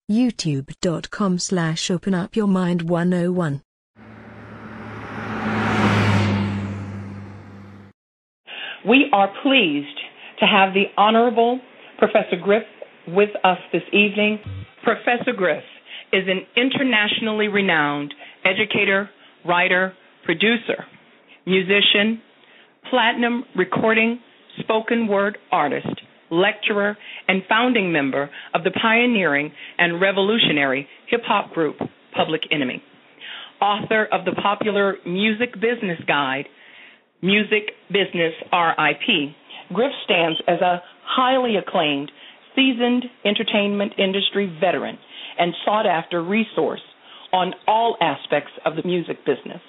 youtube.com/openupyourmind101. We are pleased to have the Honorable Professor Griff with us this evening. Professor Griff is an internationally renowned educator, writer, producer, musician, platinum recording, spoken word artist, lecturer, and founding member of the pioneering and revolutionary hip-hop group Public Enemy. Author of the popular music business guide, Music Business RIP, Griff stands as a highly acclaimed, seasoned entertainment industry veteran and sought-after resource on all aspects of the music business.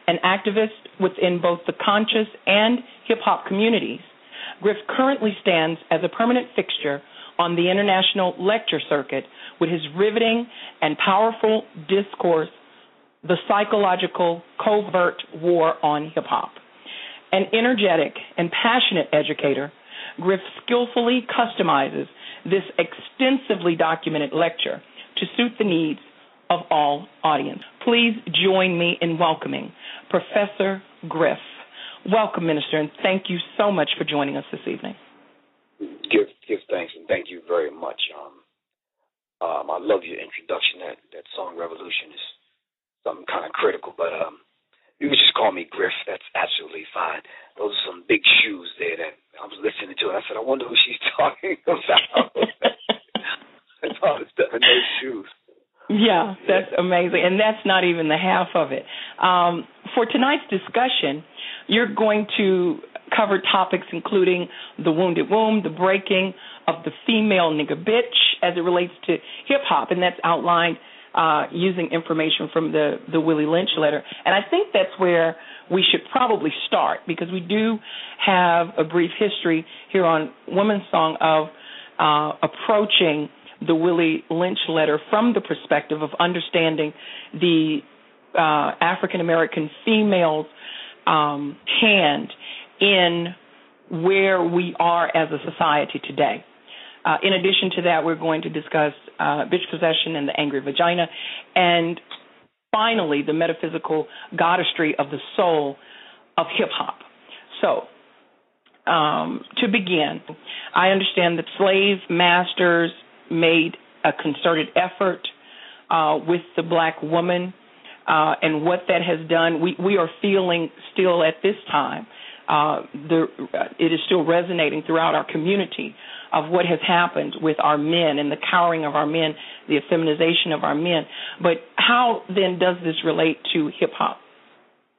An activist within both the conscious and hip-hop communities, Griff currently stands as a permanent fixture on the international lecture circuit with his riveting and powerful discourse, The Psychological Covert War on Hip-Hop. An energetic and passionate educator, Griff skillfully customizes this extensively documented lecture to suit the needs of all audience. Please join me in welcoming Professor Griff. Welcome, Minister, and thank you so much for joining us this evening. Give thanks, and thank you very much. I love your introduction. That song Revolution is something kind of critical, but you can just call me Griff. That's absolutely fine. Those are some big shoes there that I was listening to. And I said, I wonder who she's talking about. That's all the stuff in those shoes. Yeah, that's amazing. And that's not even the half of it. For tonight's discussion, you're going to cover topics including the wounded womb, the breaking of the female nigga bitch as it relates to hip-hop, and that's outlined using information from the Willie Lynch letter. And I think that's where we should probably start, because we do have a brief history here on Women's Song of approaching the Willie Lynch letter from the perspective of understanding the African-American female's hand in where we are as a society today. In addition to that, we're going to discuss bitch possession and the angry vagina, and finally, the metaphysical goddessry of the soul of hip-hop. So, to begin, I understand that slave masters made a concerted effort with the black woman, and what that has done, we are feeling still at this time, it is still resonating throughout our community of what has happened with our men and the cowering of our men, the effeminization of our men. But how then does this relate to hip-hop?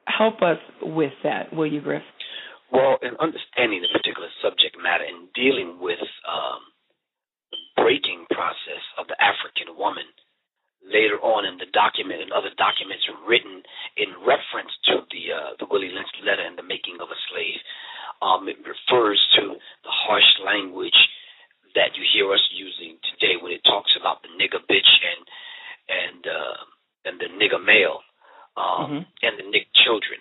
Help us with that, will you, Griff? Well, in understanding the particular subject matter and dealing with the breaking process of the African woman, later on in the document and other documents written in reference to the Willie Lynch letter and the making of a slave, it refers to the harsh language that you hear us using today when it talks about the nigger bitch and the nigger male and the nigger children.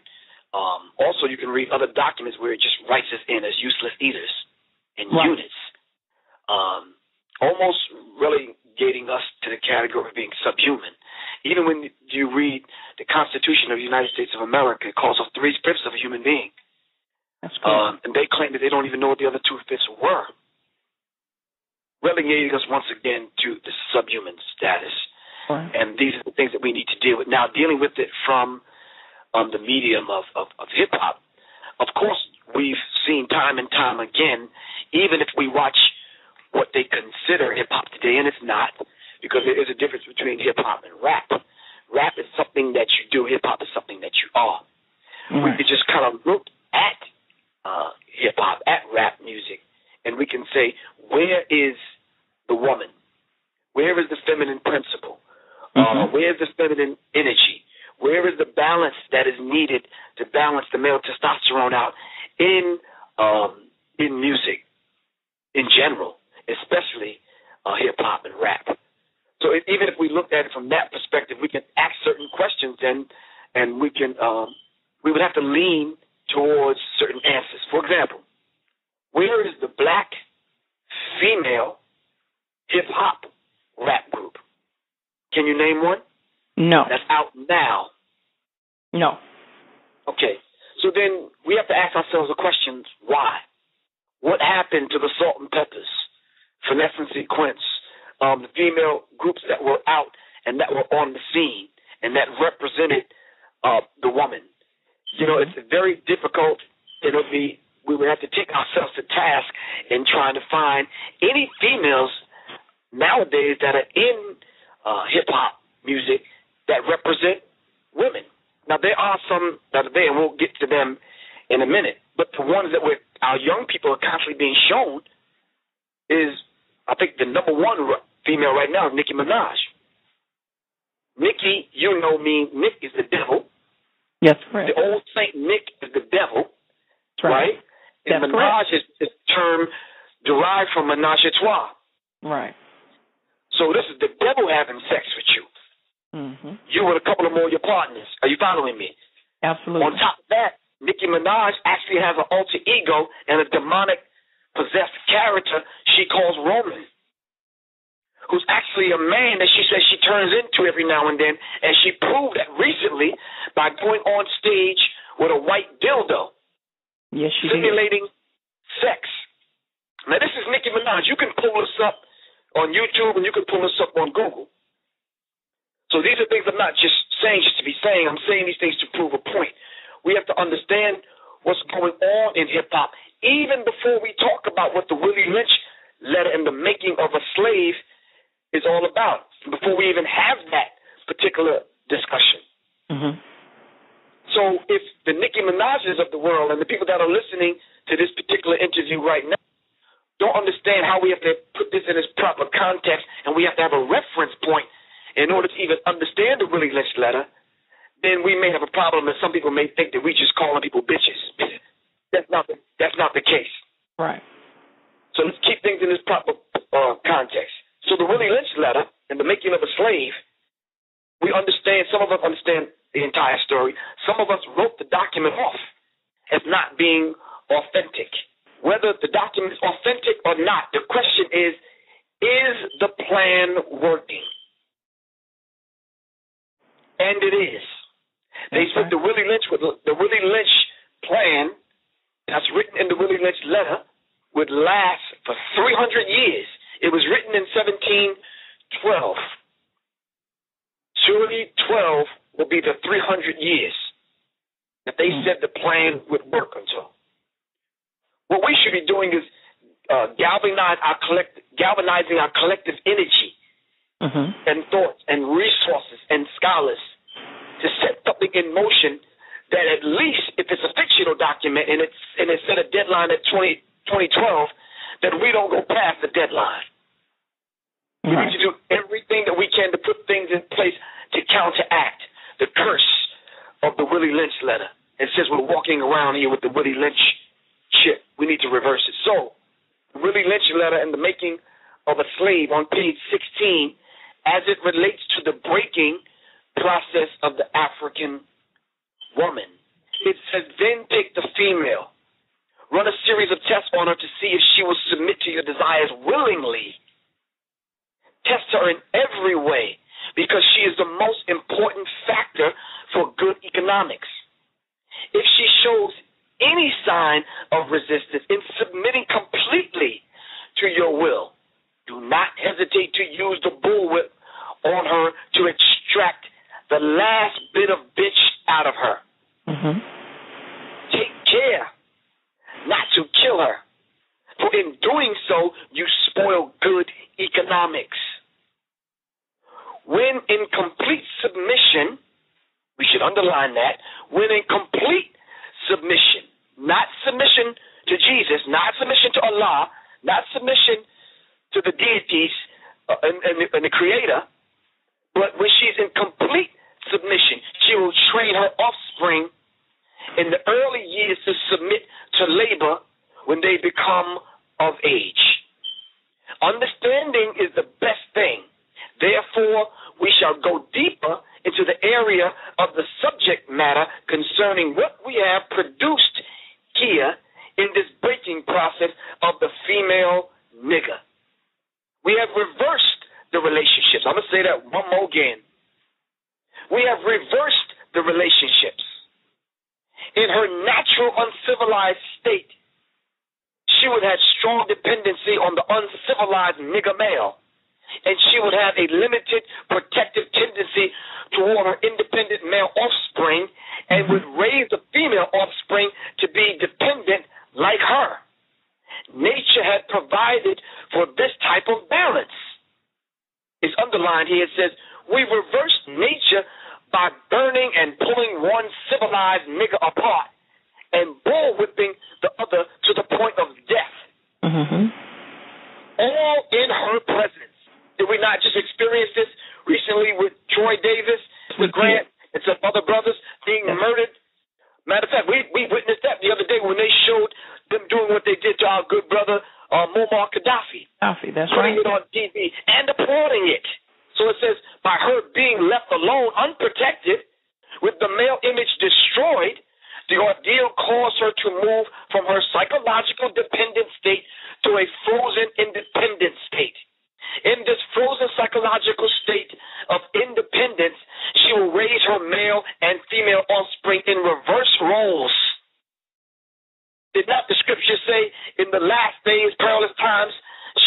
Also, you can read other documents where it just writes us in as useless eaters and units, almost relegating us to the category of being subhuman. Even when you read the Constitution of the United States of America, it calls us 3/5 of a human being. That's cool. And they claim that they don't even know what the other 2/5 were, relegating us once again to the subhuman status. Right. And these are the things that we need to deal with. Now, dealing with it from the medium of hip-hop, of course, we've seen time and time again, even if we watch what they consider hip-hop today, and it's not, because there is a difference between hip-hop and rap. Rap is something that you do. Hip-hop is something that you are. Right. We could just kind of look at hip-hop, at rap music, and we can say, where is the woman? Where is the feminine principle? Where is the feminine energy? Where is the balance that is needed to balance the male testosterone out in music in general, especially hip-hop and rap? So even if we looked at it from that perspective, we can ask certain questions, and we can we would have to lean towards certain answers. For example, where is the black female hip-hop rap group? Can you name one? No. That's out now. No. Okay. So then we have to ask ourselves the question, why? What happened to the Salt and Peppers, Finesse and Sequence, the female groups that were out and that were on the scene and that represented the woman? You know, it's very difficult. We would have to take ourselves to task in trying to find any females nowadays that are in hip-hop music that represent women. Now, there are some that are there, and we'll get to them in a minute. But the ones that our young people are constantly being shown is, I think, the number one female right now is Nicki Minaj. Nicki, you know me, Nick is the devil. Yes, correct. The old Saint Nick is the devil, right? And That's Minaj correct. is a term derived from menage a trois. Right. So this is the devil having sex with you. Mm-hmm. You and a couple of more of your partners. Are you following me? Absolutely. On top of that, Nicki Minaj actually has an alter ego and a demonic possessed character she calls Roman, who's actually a man that she says she turns into every now and then, and she proved that recently by going on stage with a white dildo. Yes, she simulating sex. Now, this is Nicki Minaj. You can pull this up on YouTube, and you can pull this up on Google. So these are things I'm not just saying just to be saying. I'm saying these things to prove a point. We have to understand what's going on in hip-hop, even before we talk about what the Willie Lynch letter and the making of a slave is all about, before we even have that particular discussion. Mm-hmm. So if the Nicki Minaj's of the world and the people that are listening to this particular interview right now don't understand how we have to put this in its proper context, and we have to have a reference point in order to even understand the Willie Lynch letter, then we may have a problem, and some people may think that we just calling people bitches. That's not the case. Right. So let's keep things in this proper context. So the Willie Lynch letter and the making of a slave, we understand, some of us understand the entire story. Some of us wrote the document off as not being authentic. Whether the document is authentic or not, the question is the plan working? And it is. They said the Willie Lynch plan that's written in the Willie Lynch letter would last for 300 years. It was written in 1712. Surely 12 will be the 300 years that they said the plan would work until. What we should be doing is galvanizing our collective energy and thoughts and resources and scholars to set something in motion that at least, if it's a fictional document and it's set a deadline at 2012, that we don't go past the deadline. We need to do everything that we can to put things in place to counteract the curse of the Willie Lynch letter. It says we're walking around here with the Willie Lynch chip. We need to reverse it. So, the Willie Lynch letter and the making of a slave on page 16, as it relates to the breaking process of the African woman. It says, then take the female, run a series of tests on her to see if she will submit to your desires willingly. Test her in every way, because she is the most important factor for good economics. If she shows any sign of resistance in submitting completely to your will, do not hesitate to use the bullwhip on her to extract the last bit of bitch out of her. Take care not to kill her, for in doing so, you spoil good economics. When in complete submission, we should underline that, when in complete submission, not submission to Jesus, not submission to Allah, not submission to the deities and the Creator, but when she's in complete submission, she will train her offspring in the early years to submit to labor when they become of age. Understanding is the best thing. Therefore, we shall go deeper into the area of the subject matter concerning what we have produced here in this breaking process of the female nigger. We have reversed the relationships. I'm going to say that one more again. We have reversed the relationships. In her natural uncivilized state, she would have strong dependency on the uncivilized nigger male, and she would have a limited protective tendency toward her independent male offspring and would raise the female offspring to be dependent like her. Nature had provided for this type of balance. It's underlined here. It says, we reversed nature by burning and pulling one civilized nigger apart and bullwhipping the other to the point of death. Mm-hmm. All in her presence. Did we not just experience this recently with Troy Davis, with Grant, and some other brothers being murdered? Matter of fact, we witnessed that the other day when they showed them doing what they did to our good brother Muammar Gaddafi. That's putting right. it on TV and applauding it. So it says, by her being left alone, unprotected, with the male image destroyed, the ordeal caused her to move from her psychological dependent state to a frozen independent state. In this frozen psychological state of independence, she will raise her male and female offspring in reverse roles. Did not the scripture say, in the last days, perilous times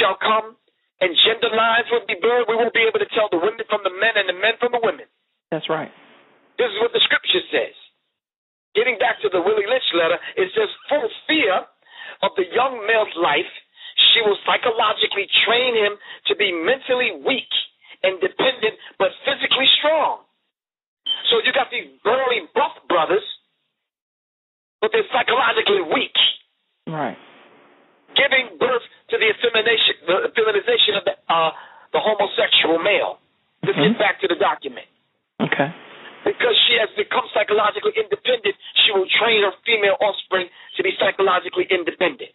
shall come, and gender lines will be blurred? We won't be able to tell the women from the men and the men from the women. That's right. This is what the scripture says. Getting back to the Willie Lynch letter, it says, full fear of the young male's life, she will psychologically train him to be mentally weak and dependent, but physically strong. So you got these burly, buff brothers, but they're psychologically weak. Right. Giving birth to the feminization of the homosexual male. Let's get back to the document. Okay. Because she has become psychologically independent, she will train her female offspring to be psychologically independent.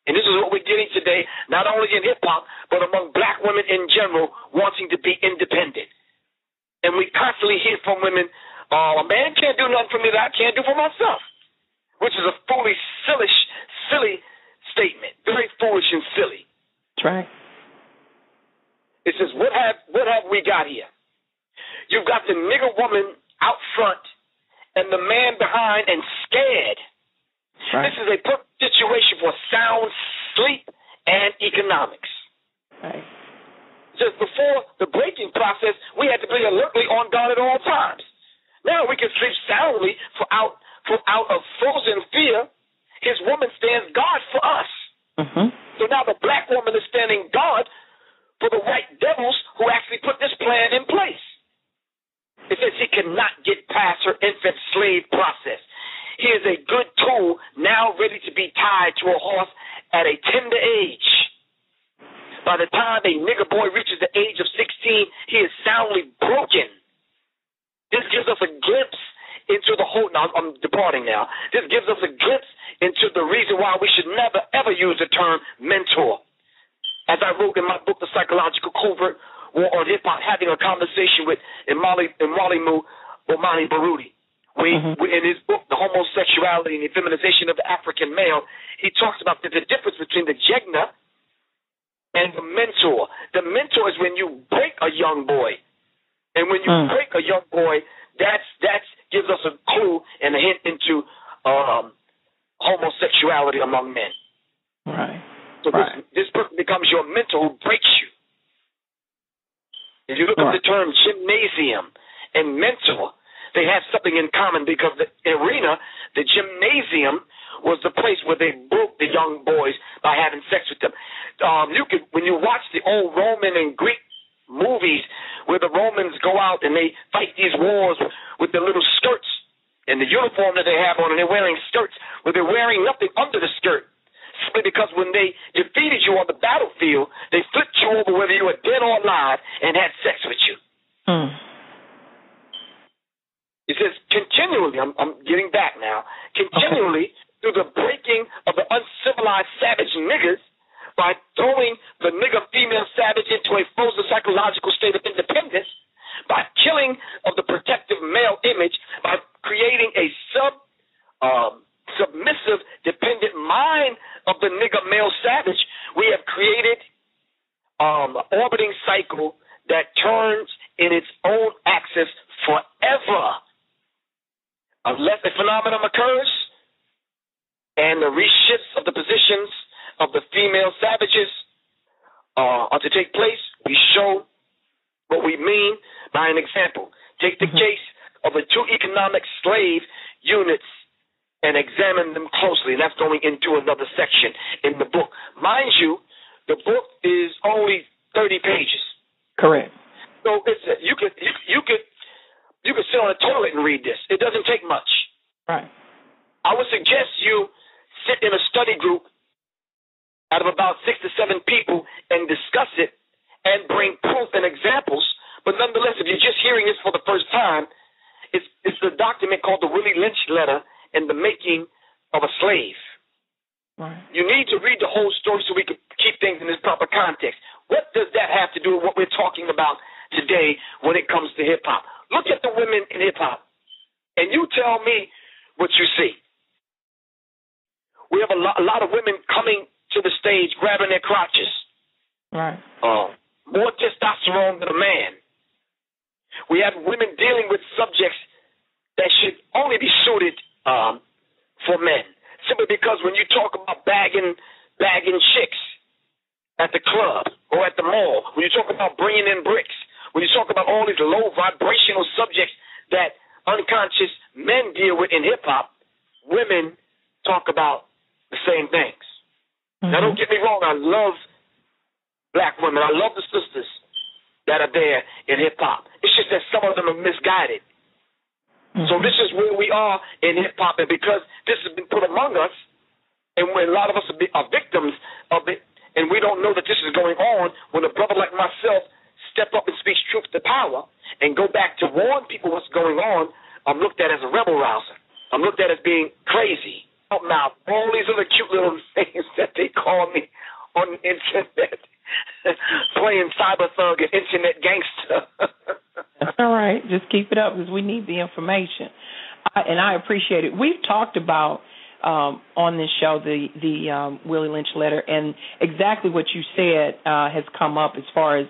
And this is what we're getting today, not only in hip-hop, but among black women in general, wanting to be independent. And we constantly hear from women, a man can't do nothing for me that I can't do for myself, which is a foolish, silly statement, very foolish and silly. That's right. It says, what have we got here? You've got the nigger woman out front and the man behind and scared. Right. This is a perfect situation for sound sleep and economics. Right. Just before the breaking process, we had to be alertly on guard at all times. Now we can sleep soundly out of frozen fear. His woman stands guard for us. Mm-hmm. So now the black woman is standing guard for the white devils who actually put this plan in place. It says he cannot get past her infant slave process. He is a good tool now ready to be tied to a horse at a tender age. By the time a nigger boy reaches the age of 16, he is soundly broken. This gives us a glimpse into the whole. Now, I'm departing now. This gives us a glimpse into the reason why we should never, ever use the term mentor. As I wrote in my book, The Psychological Covert War on Hip-Hop, having a conversation with Imali Omani Baruti. In his book, The Homosexuality and the Feminization of the African Male, he talks about the difference between the jegna and the mentor. The mentor is when you break a young boy. And when you break a young boy, that gives us a clue and a hint into homosexuality among men. Right. So this person becomes your mentor who breaks you. If you look at the term gymnasium and mentor, they have something in common because the arena, the gymnasium, was the place where they broke the young boys by having sex with them. When you watch the old Roman and Greek movies where the Romans go out and they fight these wars with their little skirts and the uniform that they have on, and they're wearing skirts where they're wearing nothing under the skirt. Simply because when they defeated you on the battlefield, they flipped you over whether you were dead or alive and had sex with you. It says continually, I'm getting back now, continually through the breaking of the uncivilized savage niggers by throwing the nigger female savage into a frozen psychological state of independence, by killing of the protective male image, by creating a submissive, dependent mind of the nigger male savage, we have created an orbiting cycle in its own axis forever, unless a phenomenon occurs and the reshifts of the positions of the female savages are to take place. We show what we mean by an example. Take the case of the two economic slave units and examine them closely. And that's going into another section in the book. Mind you, the book is only 30 pages. Correct. So you could sit on a toilet and read this. It doesn't take much. Right. I would suggest you sit in a study group out of about 6 to 7 people and discuss it and bring proof and examples. But nonetheless, if you're just hearing this for the first time, it's a document called the Willie Lynch Letter and the Making of a Slave. Right. You need to read the whole story so we can keep things in its proper context. What does that have to do with what we're talking about today when it comes to hip-hop? Look at the women in hip-hop, and you tell me what you see. We have a lot of women coming to the stage, grabbing their crotches. Right. More testosterone than a man. We have women dealing with subjects that should only be suited for men. Simply because when you talk about bagging chicks at the club or at the mall, when you talk about bringing in bricks, when you talk about all these low vibrational subjects that unconscious men deal with in hip-hop, women talk about the same things. Now, don't get me wrong. I love black women. I love the sisters that are there in hip-hop. It's just that some of them are misguided. So this is where we are in hip-hop, and because this has been put among us, and when a lot of us are victims of it, and we don't know that this is going on, when a brother like myself step up and speaks truth to power and go back to warn people what's going on, I'm looked at as a rebel rouser. I'm looked at as being crazy. Now, all these other cute little things that they call me on the internet, playing cyber thug and internet gangster. That's all right. Just keep it up because we need the information. And I appreciate it. We've talked about on this show the Willie Lynch Letter, and exactly what you said has come up as far as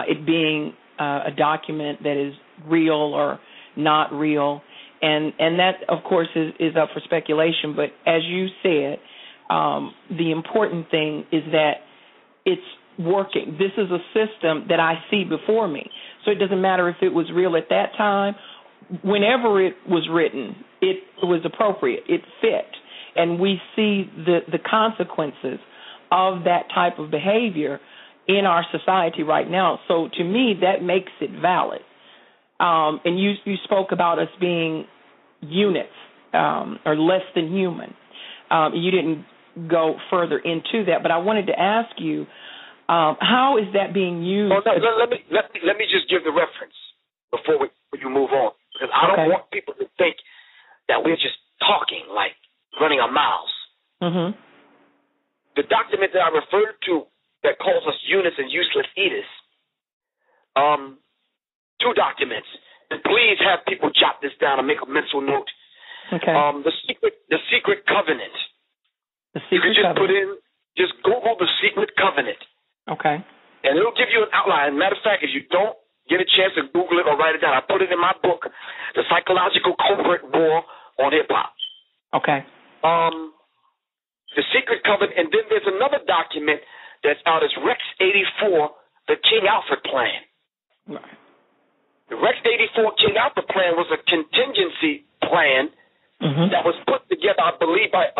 it being a document that is real or not real. And that, of course, is up for speculation. But as you said, the important thing is that it's working. This is a system that I see before me. So it doesn't matter if it was real at that time. Whenever it was written, it was appropriate. It fit. And we see the consequences of that type of behavior in our society right now. So to me, that makes it valid. And you spoke about us being units or less than human. You didn't go further into that, but I wanted to ask you, how is that being used? Well, no, let me just give the reference before you move on, because I don't want people to think that we're just talking, like running our mouths. Mm-hmm. The document that I referred to that calls us units and useless eaters, 2 documents. And please have people jot this down and make a mental note. Okay. The secret covenant. The secret covenant. Just Google the secret covenant. Okay. And it'll give you an outline. Matter of fact, if you don't get a chance to Google it or write it down, I put it in my book, The Psychological Covert War on Hip-Hop. Okay. The secret covenant, and then there's another document that's out as Rex 84, the King Alfred Plan. Right. The Rex 84 King Alfred Plan was a contingency plan that was put together, I believe, by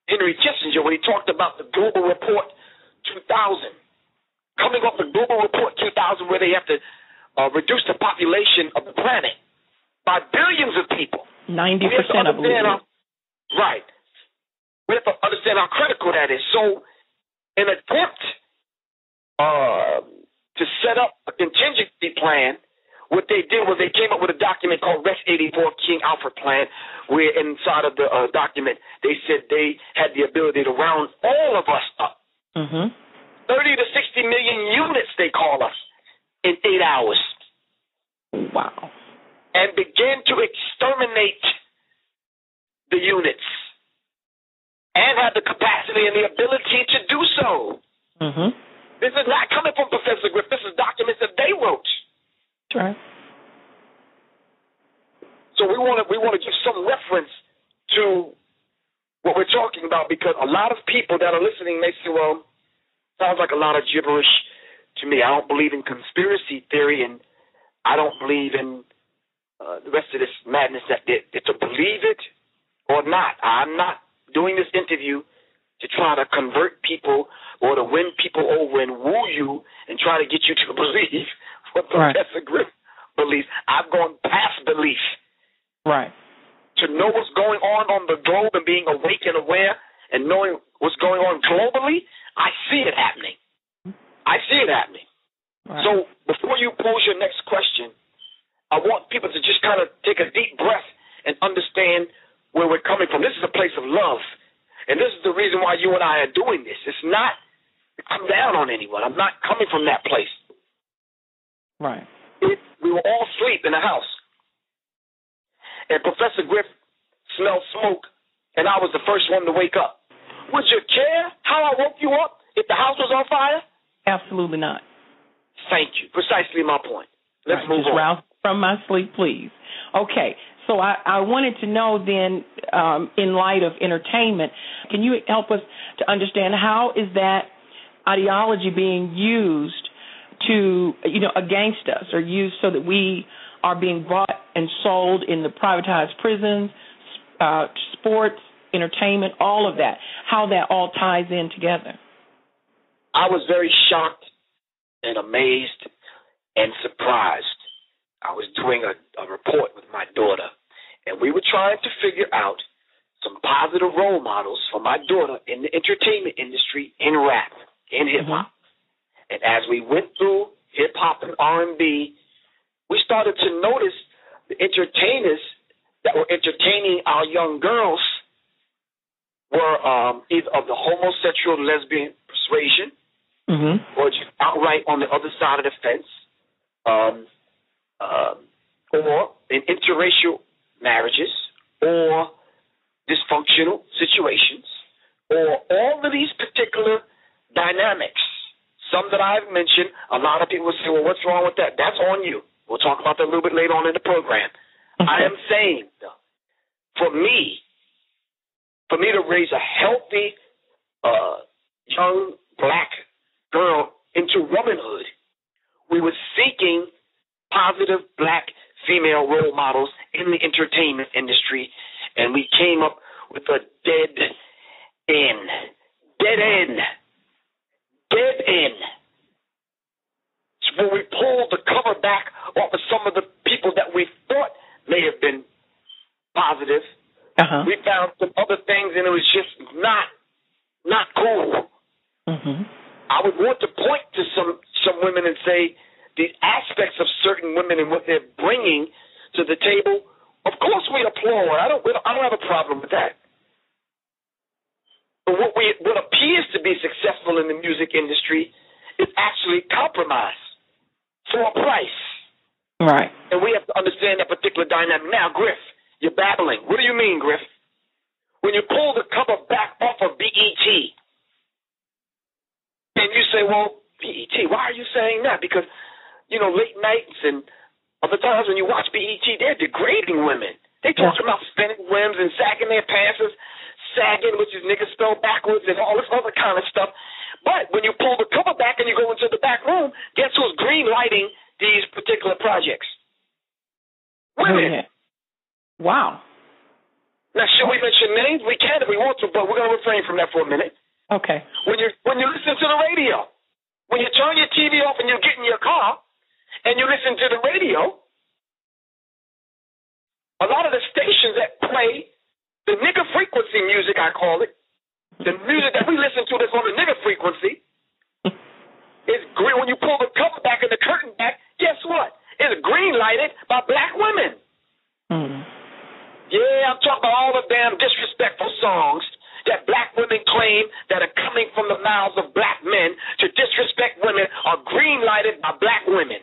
Henry Kissinger when he talked about the Global Report 2000. Coming off the Global Report 2000, where they have to reduce the population of the planet by billions of people. 90%, I believe. Right. We have to understand how critical that is. So, in an attempt to set up a contingency plan, what they did was they came up with a document called Rex 84 King Alfred Plan, where inside of the document they said they had the ability to round all of us up. 30 to 60 million units, they call us, in 8 hours. Wow. And begin to exterminate the units and have the capacity and the ability to do so. This is not coming from Professor Griff. This is documents that they wrote. Right. So we want to give some reference to what we're talking about, because a lot of people that are listening may say, well, sounds like a lot of gibberish to me. I don't believe in conspiracy theory, and I don't believe in the rest of this madness that to believe it or not. I'm not doing this interview to try to convert people or to win people over and woo you and try to get you to believe what Professor Griff believes. I've gone past belief. Right. To know what's going on the globe and being awake and aware and knowing what's going on globally, I see it happening. I see it happening. Right. So before you pose your next question, I want people to just kind of take a deep breath and understand where we're coming from. This is a place of love. And this is the reason why you and I are doing this. It's not to come down on anyone. I'm not coming from that place. Right. We were all asleep in the house. And Professor Griff smelled smoke, and I was the first one to wake up. Would you care how I woke you up if the house was on fire? Absolutely not. Thank you. Precisely my point. Let's move on. Rouse from my sleep, please. Okay, so I wanted to know then, in light of entertainment, can you help us to understand how is that ideology being used to, against us, or used so that we are being bought and sold in the privatized prisons, sports, entertainment, all of that, how that all ties in together? I was very shocked and amazed and surprised. I was doing a report with my daughter, and we were trying to figure out some positive role models for my daughter in the entertainment industry, in rap, in hip-hop. Mm-hmm. And as we went through hip-hop and R&B, we started to notice the entertainers that were entertaining our young girls were either of the homosexual, lesbian persuasion, or just outright on the other side of the fence, or in interracial marriages, or dysfunctional situations, or all of these particular dynamics. Some that I've mentioned, a lot of people say, well, what's wrong with that? That's on you. We'll talk about that a little bit later on in the program. Okay. I am saying, for me to raise a healthy young black girl into womanhood, we were seeking positive black female role models in the entertainment industry, and we came up with a dead end. So when we pulled the cover back off of some of the people that we thought may have been positive, we found some other things, and it was just not cool. Mm-hmm. I would want to point to some women and say these aspects of certain women and what they're bringing to the table. Of course, we applaud. I don't have a problem with that. But what appears to be successful in the music industry is actually compromise for a price. Right. And we have to understand that particular dynamic. Now, Griff, you're babbling. What do you mean, Griff? When you pull the cover back off of BET, and you say, well, BET, why are you saying that? Because, late nights and other times when you watch BET, they're degrading women. They talking about spinning limbs and sagging their pants, sagging, which is niggas spelled backwards, and all this other kind of stuff. But when you pull the cover back and you go into the back room, guess who's green lighting these particular projects? Women. Wow. Now, should we mention names? We can if we want to, but we're going to refrain from that for a minute. Okay. When you listen to the radio, when you turn your TV off and you get in your car and you listen to the radio, a lot of the stations that play the nigger frequency music, I call it, the music that we listen to that's on the nigger frequency, is green. When you pull the cover back and the curtain back, guess what? It's green lighted by black women. Mm. Yeah, I'm talking about all the damn disrespectful songs that black women claim that are coming from the mouths of black men to disrespect women are green lighted by black women.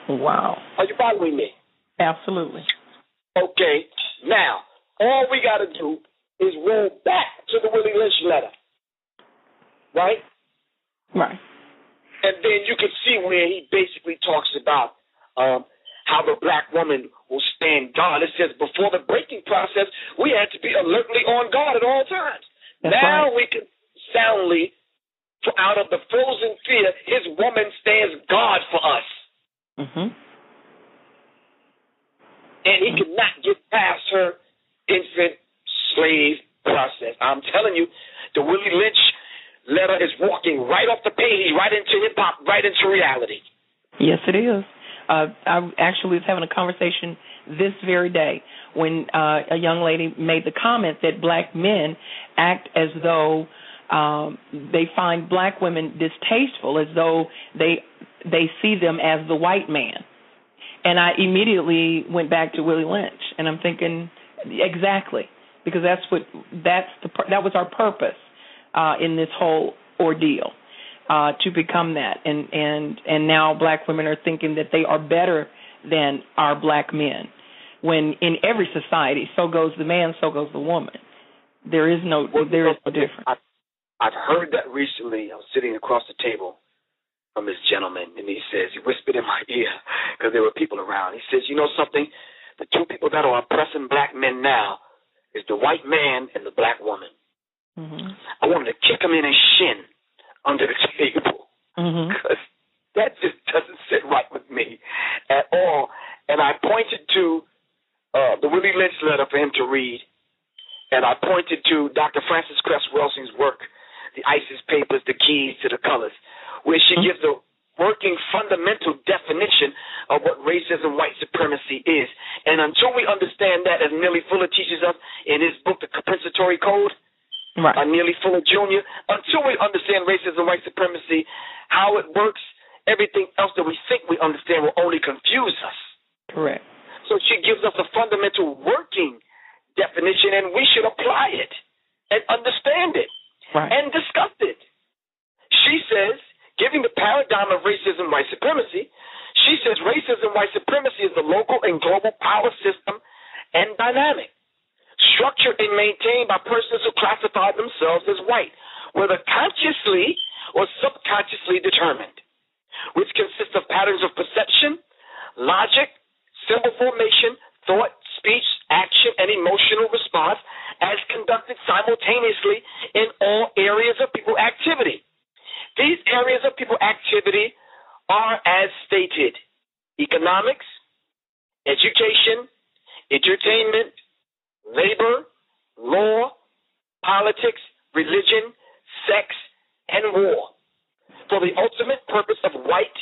Wow. Are you following me? Absolutely. Okay. Now, all we got to do is roll back to the Willie Lynch letter. Right? Right. And then you can see where he basically talks about how the black woman will stand guard. It says before the breaking process, we had to be alertly on guard at all times. That's now right. we can soundly, out of the frozen fear, his woman stands guard for us. Mm-hmm. And he cannot get past her infant slave process. I'm telling you, the Willie Lynch letter is walking right off the page, right into hip-hop, right into reality. Yes, it is. I actually was having a conversation this very day when a young lady made the comment that black men act as though they find black women distasteful, as though they see them as the white man. And I immediately went back to Willie Lynch, and I'm thinking exactly, because that was our purpose in this whole ordeal. To become that, and now black women are thinking that they are better than our black men. When in every society, so goes the man, so goes the woman. There is no difference. I've heard that recently. I was sitting across the table from this gentleman, and he whispered in my ear because there were people around. He says, "You know something? The two people that are oppressing black men now is the white man and the black woman." Mm-hmm. I wanted to kick him in his shin under the table, because that just doesn't sit right with me at all. And I pointed to the Willie Lynch letter for him to read, and I pointed to Dr. Frances Cress Welsing's work, The ISIS Papers, The Keys to the Colors, where she gives a working fundamental definition of what racism, white supremacy is. And until we understand that, as Neely Fuller teaches us in his book, The Compensatory Code, right, by Neely Fuller Jr., until we understand racism, white supremacy, how it works, everything else that we think we understand will only confuse us. Correct. So she gives us a fundamental working definition, and we should apply it and understand it, right, and discuss it. She says, giving the paradigm of racism, white supremacy, she says racism, white supremacy is the local and global power system and dynamic, structured and maintained by persons who classify themselves as white, whether consciously or subconsciously determined, which consists of patterns of perception, logic, symbol formation, thought, speech, action, and emotional response as conducted simultaneously in all areas of people activity. These areas of people activity are as stated: economics, education, entertainment, labor, law, politics, religion, sex, and war, for the ultimate purpose of white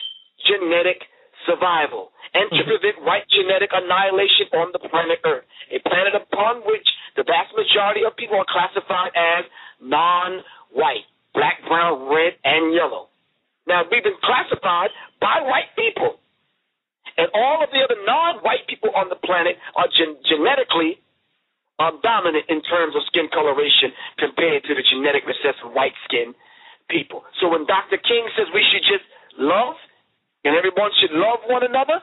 genetic survival and to prevent white genetic annihilation on the planet Earth, a planet upon which the vast majority of people are classified as non-white, black, brown, red, and yellow. Now, we've been classified by white people, and all of the other non-white people on the planet are genetically dominant in terms of skin coloration compared to the genetic recessive white-skinned people. So when Dr. King says we should just love and everyone should love one another,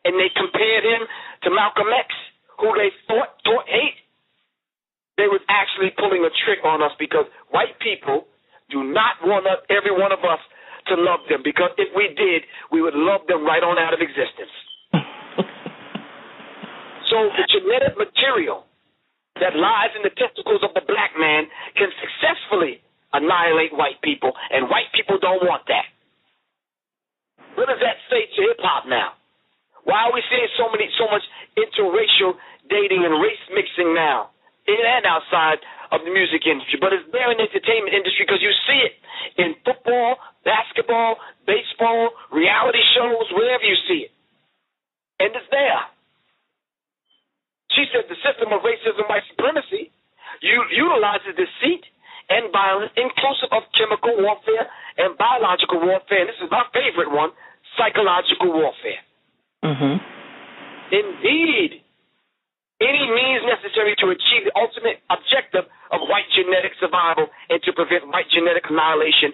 and they compared him to Malcolm X, who they thought hate, they was actually pulling a trick on us, because white people do not want every one of us to love them, because if we did, we would love them right on out of existence. So the genetic material that lies in the testicles of the black man can successfully annihilate white people, and white people don't want that. What does that say to hip-hop now? Why are we seeing so much interracial dating and race mixing now, in and outside of the music industry? But it's there in the entertainment industry, because you see it in football, basketball, baseball, reality shows, wherever you see it. And it's there. She said the system of racism, white supremacy, utilizes deceit and violence, inclusive of chemical warfare and biological warfare. And this is my favorite one, psychological warfare. Mm-hmm. Indeed, any means necessary to achieve the ultimate objective of white genetic survival and to prevent white genetic annihilation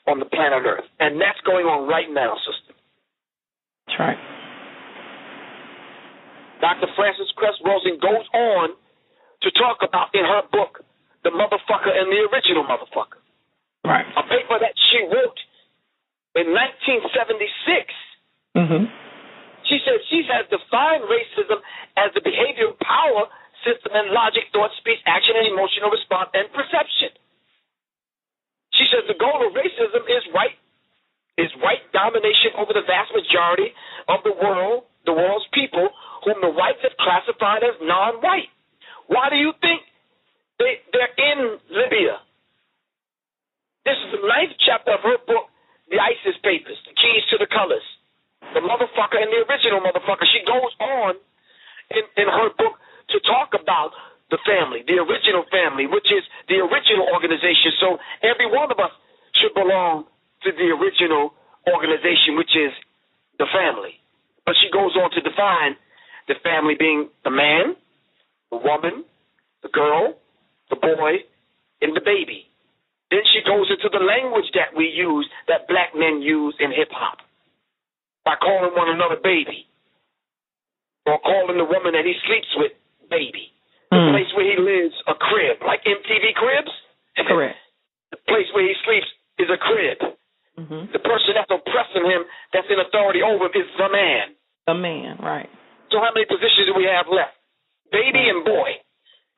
on the planet Earth. And that's going on right now, sister. That's right. Dr. Frances Cress Welsing goes on to talk about, in her book, The Motherfucker and the Original Motherfucker. Right. A paper that she wrote in 1976 Mm-hmm. She said she has defined racism as the behavioral power system and logic, thought, speech, action, and emotional response and perception. She says the goal of racism is white domination over the vast majority of the world's people, whom the whites have classified as non-white. Why do you think they're in Libya? This is the 9th chapter of her book, The ISIS Papers, The Keys to the Colors. The motherfucker and the original motherfucker. She goes on in her book to talk about the family, the original family, which is the original organization. So every one of us should belong to the original organization, which is the family. But she goes on to define the family being the man, the woman, the girl, the boy, and the baby. Then she goes into the language that we use, that black men use in hip-hop, by calling one another baby, or calling the woman that he sleeps with baby. The place where he lives, a crib, like MTV Cribs. Correct. The place where he sleeps is a crib. Mm-hmm. The person that's oppressing him, that's in authority over him, is the man. The man, right. So how many positions do we have left? Baby and boy.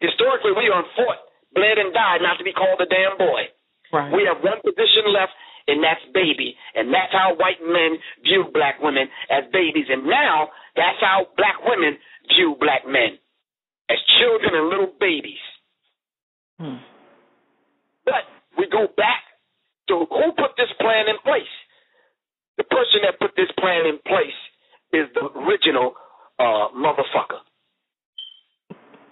Historically, we are fought, bled, and died not to be called a damn boy. Right. We have one position left, and that's baby. And that's how white men view black women, as babies. And now that's how black women view black men, as children and little babies. But we go back to who put this plan in place. The person that put this plan in place is the original motherfucker,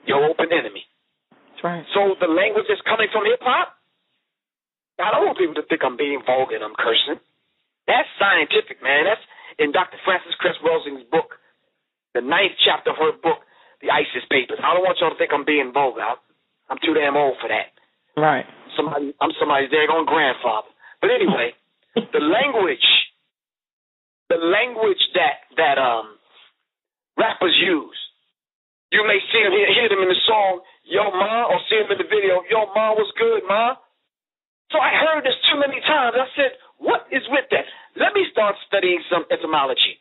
your open enemy. That's right. So the language is coming from hip-hop. I don't want people to think I'm being vulgar and I'm cursing. That's scientific, man. That's in Dr. Frances Cress Welsing's book, the 9th chapter of her book, The ISIS Papers. I don't want y'all to think I'm being vulgar. I'm too damn old for that. Right. I'm somebody's daggone grandfather. But anyway, the language that rappers use. You may see them, hear them in the song, Yo Ma, or see them in the video, Yo Ma, what's good, Ma? So I heard this too many times. I said, what is with that? Let me start studying some etymology.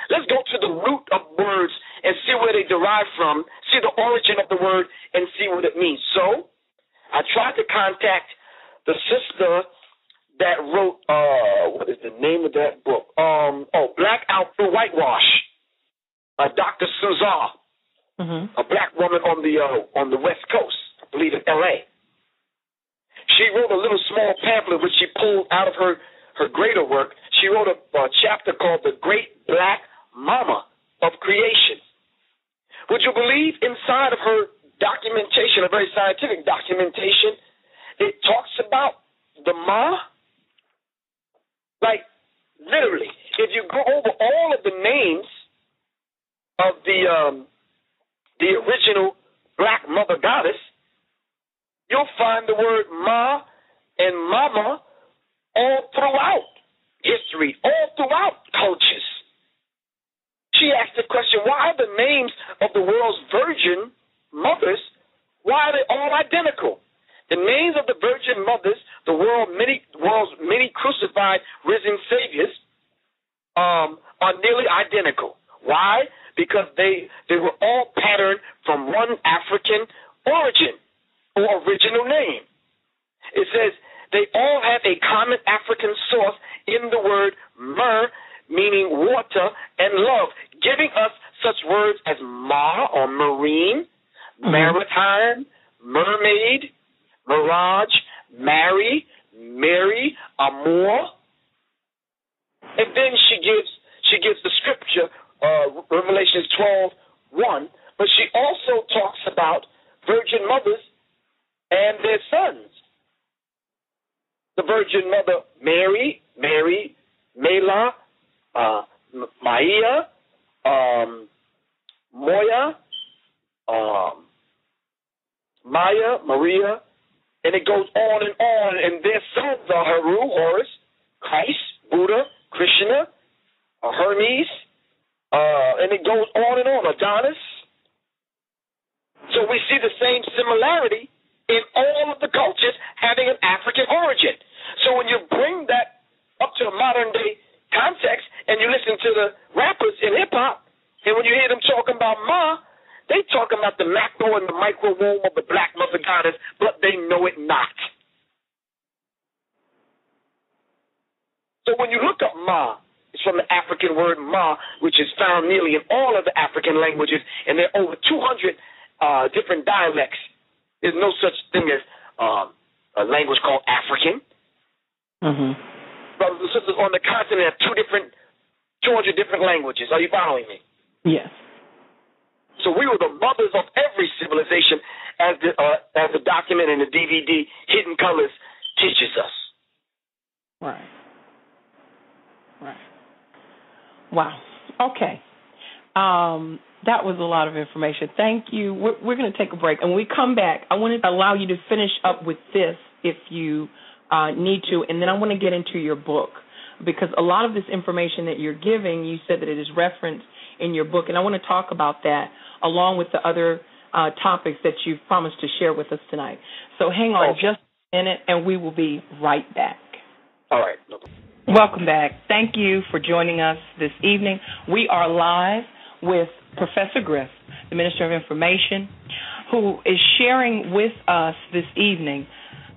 Let's go to the root of words and see where they derive from, see the origin of the word, and see what it means. So I tried to contact the sister that wrote, what is the name of that book? Black Out for Whitewash, Dr. Suzar, a black woman on the West Coast, I believe in L.A. She wrote a little small pamphlet which she pulled out of her greater work. She wrote a chapter called The Great Black Mama of Creation. Would you believe inside of her documentation, a very scientific documentation, it talks about the Ma? Like, literally, if you go over all of the names of the original black mother goddess, you'll find the word Ma and Mama all throughout history, all throughout cultures. She asked the question, why are the names of the world's virgin mothers, why are they all identical? The names of the virgin mothers, the world's many crucified risen saviors, are nearly identical. Why? Because they were all patterned from one African origin or original name. It says they all have a common African source in the word mer, meaning water, and love, giving us such words as ma or marine, maritime, mermaid, mirage, marry, Mary, amour. And then she gives the scripture, Revelations 12:1, but she also talks about virgin mothers and their sons. The virgin mother Mary, Mela, Maia, Moya, Maya, Maria, and it goes on, and their sons are Heru, Horus, Christ, Buddha, Krishna, Hermes, and it goes on, Adonis. So we see the same similarity in all of the cultures having an African origin. So when you bring that up to a modern day context, and you listen to the rappers in hip-hop, and when you hear them talking about Ma, they talking about the macro and the micro womb of the black mother goddess, but they know it not. So when you look up Ma, it's from the African word Ma, which is found nearly in all of the African languages, and there are over 200 different dialects. There's no such thing as a language called African. Mm-hmm. Brothers and sisters, on the continent have 200 different languages. Are you following me? Yes. So we were the mothers of every civilization, as the document in the DVD Hidden Colors teaches us. Right. Right. Wow. Okay. That was a lot of information. Thank you. We're going to take a break. And when we come back, I want to allow you to finish up with this if you need to, and then I want to get into your book, because a lot of this information that you're giving, you said that it is referenced in your book, and I want to talk about that along with the other topics that you've promised to share with us tonight. So hang on just a minute, and we will be right back. All right. Welcome back. Thank you for joining us this evening. We are live with Professor Griff, the Minister of Information, who is sharing with us this evening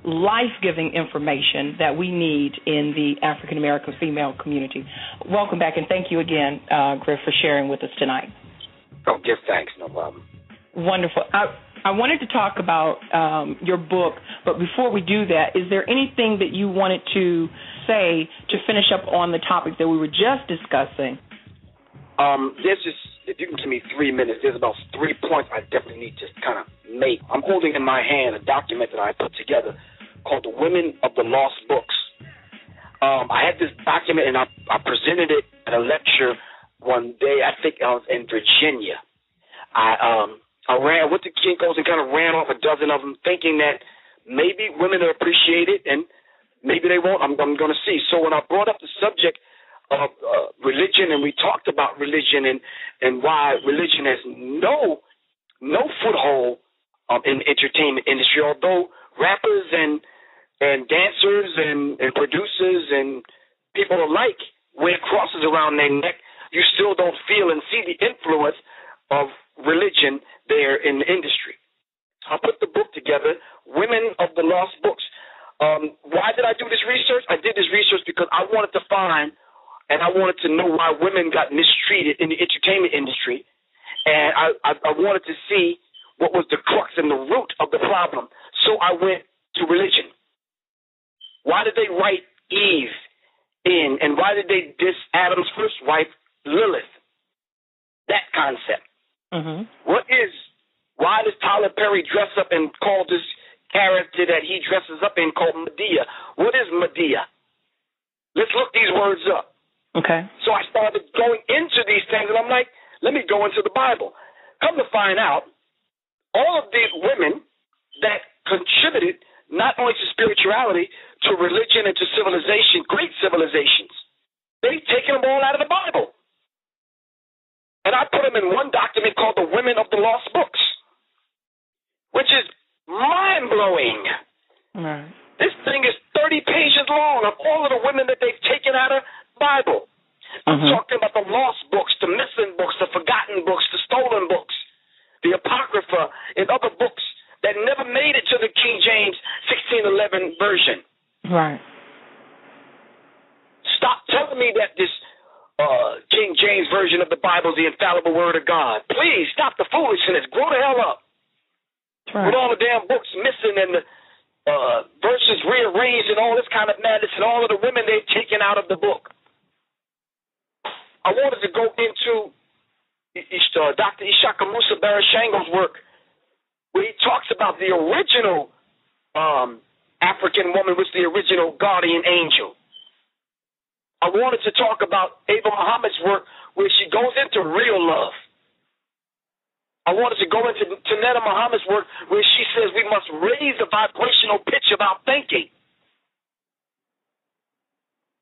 life-giving information that we need in the African-American female community. Welcome back, and thank you again, Griff, for sharing with us tonight. Oh, give thanks, no problem. Wonderful. I wanted to talk about your book, but before we do that, is there anything that you wanted to say to finish up on the topic that we were just discussing? There's just, if you can give me 3 minutes, there's about 3 points I definitely need to kind of make. I'm holding in my hand a document that I put together called The Women of the Lost Books. I had this document, and I presented it at a lecture one day. I think I was in Virginia. I went to Kinko's and kind of ran off a dozen of them, thinking that maybe women are appreciated and maybe they won't. I'm going to see. So when I brought up the subject of religion, and we talked about religion and why religion has no foothold in the entertainment industry, although rappers and dancers and producers and people alike wear crosses around their neck, you still don't feel and see the influence of religion there in the industry. I put the book together, Women of the Lost Books. Why did I do this research? I did this research because I wanted to find and I wanted to know why women got mistreated in the entertainment industry. And I wanted to see what was the crux and the root of the problem. So I went to religion. Why did they write Eve in, and why did they diss Adam's first wife, Lilith? That concept. Mm-hmm. Why does Tyler Perry dress up and call this character that he dresses up in called Medea? What is Medea? Let's look these words up. Okay. So I started going into these things, and I'm like, let me go into the Bible. Come to find out, all of these women that contributed not only to spirituality, to religion, and to civilization, great civilizations, they've taken them all out of the Bible. And I put them in one document called the Women of the Lost Books, which is mind-blowing. Right. This thing is 30 pages long of all of the women that they've taken out of the Bible. I'm talking about the lost books, the missing books, the forgotten books, the stolen books, the Apocrypha, and other books that never made it to the King James 1611 version. Right. Stop telling me that this King James version of the Bible is the infallible word of God. Please stop the foolishness. Grow the hell up. Right. With all the damn books missing and the verses rearranged and all this kind of madness and all of the women they've taken out of the book. I wanted to go into Dr. Ishaka Musa Barashango's work, where he talks about the original African woman was the original guardian angel. I wanted to talk about Ava Muhammad's work, where she goes into real love. I wanted to go into Tanetta Muhammad's work, where she says we must raise the vibrational pitch of our thinking.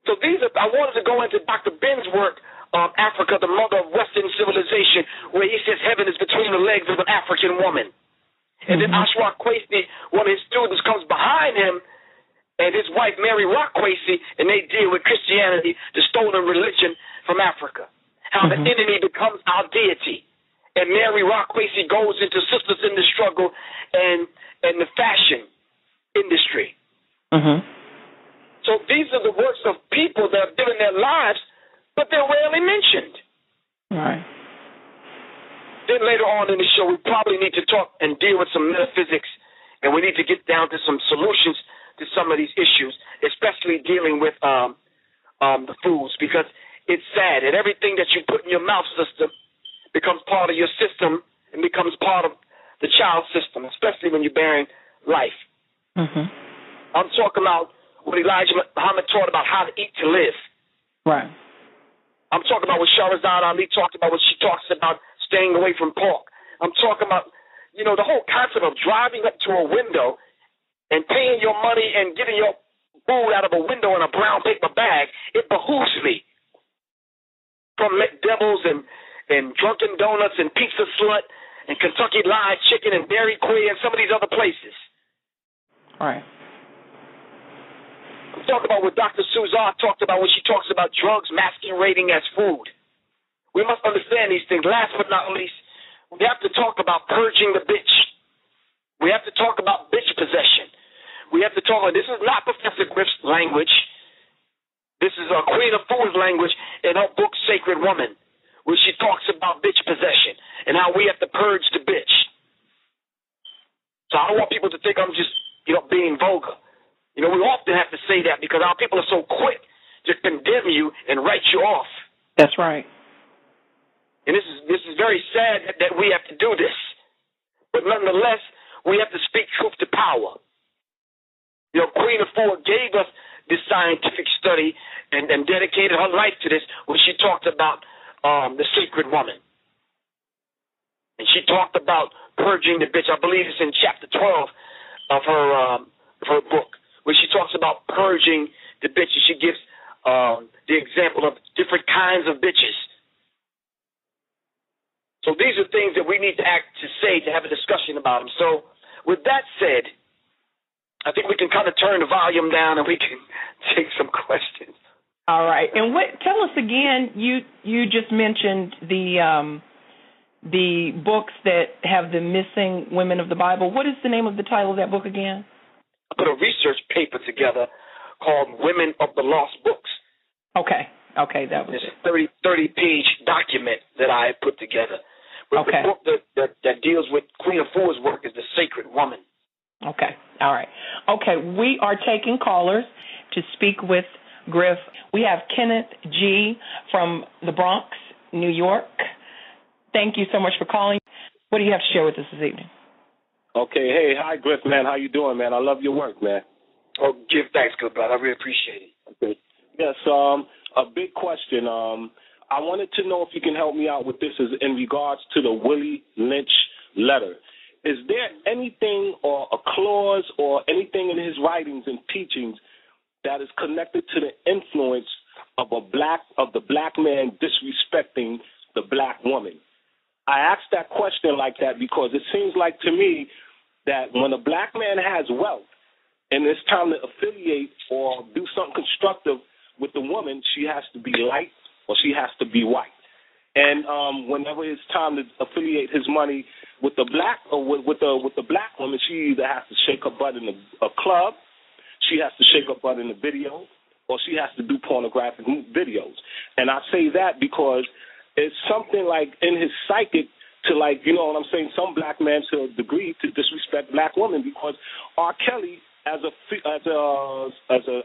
So I wanted to go into Dr. Ben's work, Africa, the mother of Western civilization, where he says heaven is between the legs of an African woman. And then Ashwa Kwesi, one of his students, comes behind him and his wife Mary Rockwacey, and they deal with Christianity, the stolen religion from Africa. How the enemy becomes our deity. And Mary Rockwacey goes into Sisters in the Struggle and the fashion industry. So these are the works of people that have given their lives, but they're rarely mentioned. Right. Then later on in the show, we probably need to talk and deal with some metaphysics, and we need to get down to some solutions to some of these issues, especially dealing with the foods, because it's sad that everything that you put in your mouth system becomes part of your system and becomes part of the child's system, especially when you're bearing life. I'm talking about what Elijah Muhammad taught about how to eat to live. Right. I'm talking about what Shahrazad Ali talked about when she talks about staying away from pork. I'm talking about, the whole concept of driving up to a window and paying your money and getting your food out of a window in a brown paper bag. It behooves me. From McDevils and Drunken Donuts and Pizza Slut and Kentucky Fried Chicken and Dairy Queen and some of these other places. Right. I'm talking about what Dr. Suzar talked about when she talks about drugs masquerading as food. We must understand these things. Last but not least, we have to talk about purging the bitch. We have to talk about bitch possession. We have to talk about, this is not Professor Griff's language. This is Queen of Fool's language in her book, Sacred Woman, where she talks about bitch possession and how we have to purge the bitch. So I don't want people to think I'm just, being vulgar. We often have to say that because our people are so quick to condemn you and write you off. That's right. And this is very sad that we have to do this. But nonetheless, we have to speak truth to power. Queen of Four gave us this scientific study and dedicated her life to this when she talked about the sacred woman. And she talked about purging the bitch. I believe it's in chapter 12 of her book, where she talks about purging the bitch. And she gives the example of different kinds of bitches. So these are things that we need to say to have a discussion about them. So with that said, I think we can kind of turn the volume down and we can take some questions. All right. And tell us again, you just mentioned the books that have the missing women of the Bible. What is the name of the title of that book again? I put a research paper together called Women of the Lost Books. Okay, that was it. 30-page document that I put together. But the book that deals with Queen of Fool's work is The Sacred Woman. Okay, all right. Okay, we are taking callers to speak with Griff. We have Kenneth G. from the Bronx, New York. Thank you so much for calling. What do you have to share with us this evening? Okay, hey, hi, Griff, man. How you doing, man? I love your work, man. Oh, give thanks, good brother. I really appreciate it. Okay. Yes, a big question. I wanted to know if you can help me out with this is in regards to the Willie Lynch letter. Is there anything or a clause or anything in his writings and teachings that is connected to the influence of the black man disrespecting the black woman? I asked that question like that because it seems like to me that when a black man has wealth and it's time to affiliate or do something constructive with the woman, she has to be light or she has to be white. And whenever it's time to affiliate his money with the black or with the black woman, she either has to shake her butt in a club, she has to shake her butt in a video, or she has to do pornographic videos. And I say that because it's something like in his psychic to like, you know what I'm saying, some black man to a degree to disrespect black women because R. Kelly as a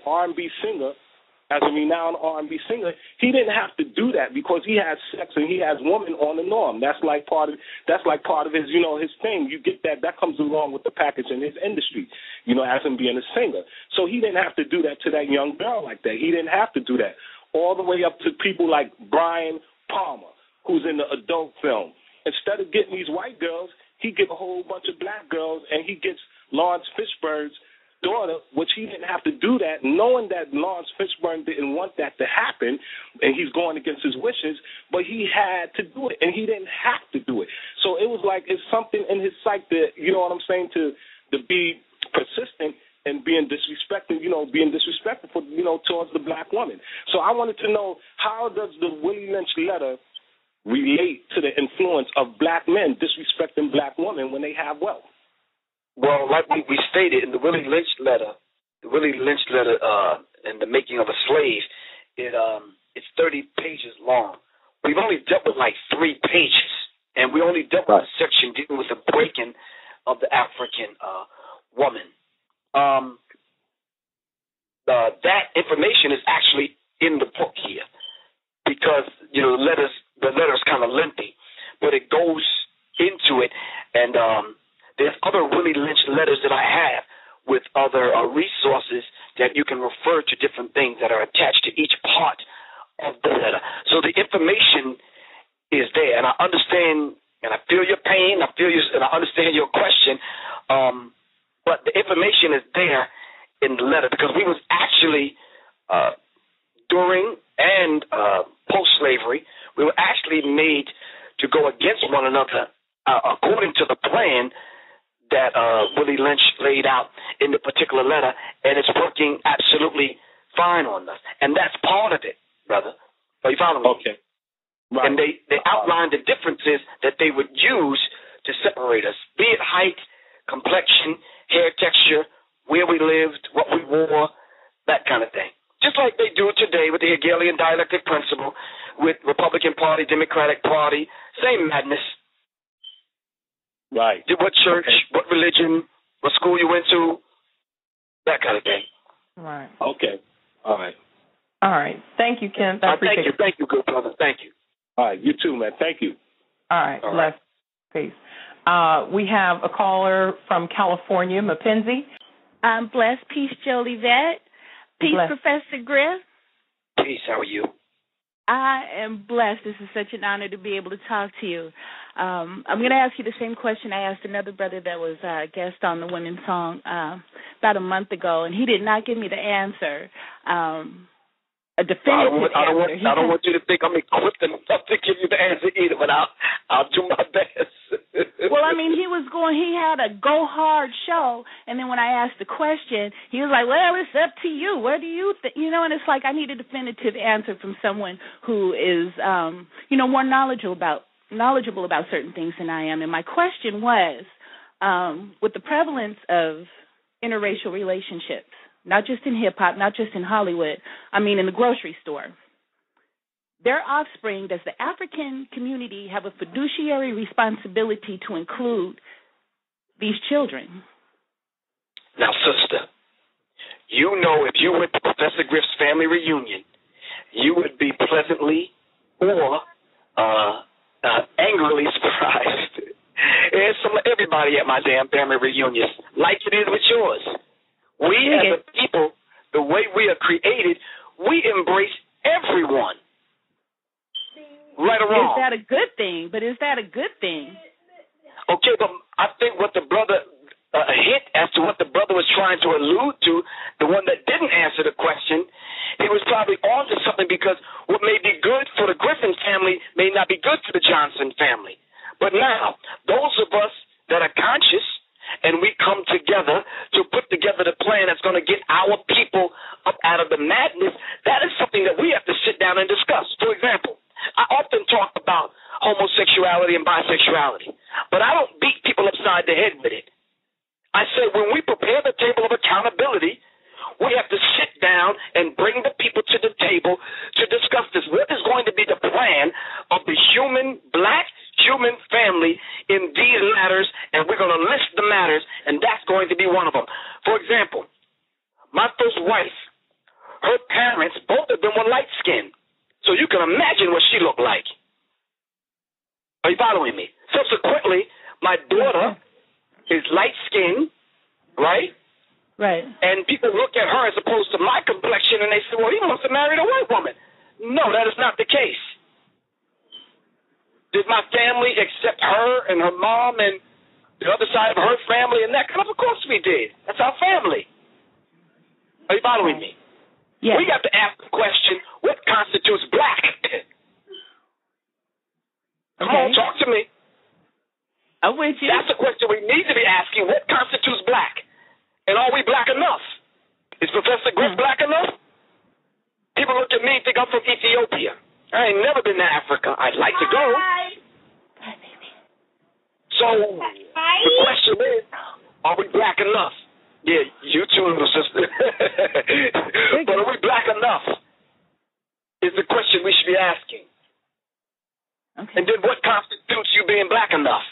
R&B singer, as a renowned R&B singer, he didn't have to do that because he has sex and he has women on the norm. That's like part of his, you know, his thing. You get that comes along with the package in his industry, you know, as him being a singer. So he didn't have to do that to that young girl like that. He didn't have to do that. All the way up to people like Brian Palmer, who's in the adult film. Instead of getting these white girls, he get a whole bunch of black girls, and he gets Lawrence Fishburne's daughter, which he didn't have to do that, knowing that Lawrence Fishburne didn't want that to happen, and he's going against his wishes, but he had to do it, and he didn't have to do it. So it was like it's something in his psyche that, you know what I'm saying, to be persistent and being disrespectful towards the black woman. So I wanted to know, how does the Willie Lynch letter relate to the influence of black men disrespecting black women when they have wealth? Well, like we stated in the Willie Lynch letter, and the making of a slave, it's 30 pages long. We've only dealt with like 3 pages, and we only dealt with a section dealing with the breaking of the African woman. That information is actually in the book here, because the letter's kind of lengthy, but it goes into it, and there's other Willie Lynch letters that I have with other resources that you can refer to, different things that are attached to each part of the letter. So the information is there, and I understand, and I feel your pain, and I understand your question, but the information is there in the letter, because we was actually during and post-slavery, we were actually made to go against one another according to the plan that Willie Lynch laid out in the particular letter, and it's working absolutely fine on us. And that's part of it, brother. Are you following me? Okay. Right. And they outlined the differences that they would use to separate us, be it height, complexion, hair texture, where we lived, what we wore, that kind of thing. Just like they do today with the Hegelian dialectic principle, with Republican Party, Democratic Party, same madness. Right. What church, what religion, what school you went to, that kind of thing. Right. Okay. All right. All right. Thank you, Ken. I appreciate it. Thank you, good brother. Thank you. All right. You too, man. Thank you. All right. Bless. Peace. We have a caller from California, Mackenzie. I'm blessed. Peace, Jolie Vet. Peace, Bless. Professor Griff. Peace. How are you? I am blessed. This is such an honor to be able to talk to you. I'm going to ask you the same question I asked another brother that was a guest on the Women's Song about a month ago, and he did not give me the answer, a definitive answer. I don't want you to think I'm equipped enough to give you the answer either, but I'll do my best. Well, I mean, he had a go-hard show, and then when I asked the question, he was like, well, it's up to you. What do you think? And it's like I need a definitive answer from someone who is, more knowledgeable about certain things than I am. And my question was, with the prevalence of interracial relationships, not just in hip-hop, not just in Hollywood, I mean in the grocery store, their offspring, does the African community have a fiduciary responsibility to include these children? Now, sister, if you went to Professor Griff's family reunion, you would be pleasantly or angrily surprised. There's everybody at my damn family reunions, like it is with yours. We as a people, the way we are created, we embrace everyone. Right or wrong? Is that a good thing? But is that a good thing? Okay, but I think what the brother hit as to what the brother was trying to allude to, the one that didn't answer the question, he was probably on to something, because what may be good for the Griffin family may not be good for the Johnson family. But now, those of us that are conscious and we come together to put together the plan that's going to get our people up out of the madness, that is something that we have to sit down and discuss. For example, I often talk about homosexuality and bisexuality, but I don't beat people upside the head with it. I say when we prepare the table of accountability, we have to sit down and bring the people to the table to discuss this. What is going to be the plan of the black human family in these matters, and we're going to list the matters, and that's going to be one of them. For example, my first wife, her parents, both of them were light-skinned. So you can imagine what she looked like. Are you following me? Subsequently, my daughter is light-skinned, right? Right. And people look at her as opposed to my complexion, and they say, well, he must have married a white woman. No, that is not the case. Did my family accept her and her mom and the other side of her family and that kind of? Of course we did. That's our family. Are you following me? Yes. We got to ask the question, what constitutes black? Come on, talk to me. I'm with you. That's the question we need to be asking. What constitutes black? And are we black enough? Is Professor Griff black enough? People look at me and think I'm from Ethiopia. I ain't never been to Africa. I'd like to go. So the question is, are we black enough? Yeah, you too, little sister. But are we black enough? Is the question we should be asking. Okay. And then what constitutes you being black enough?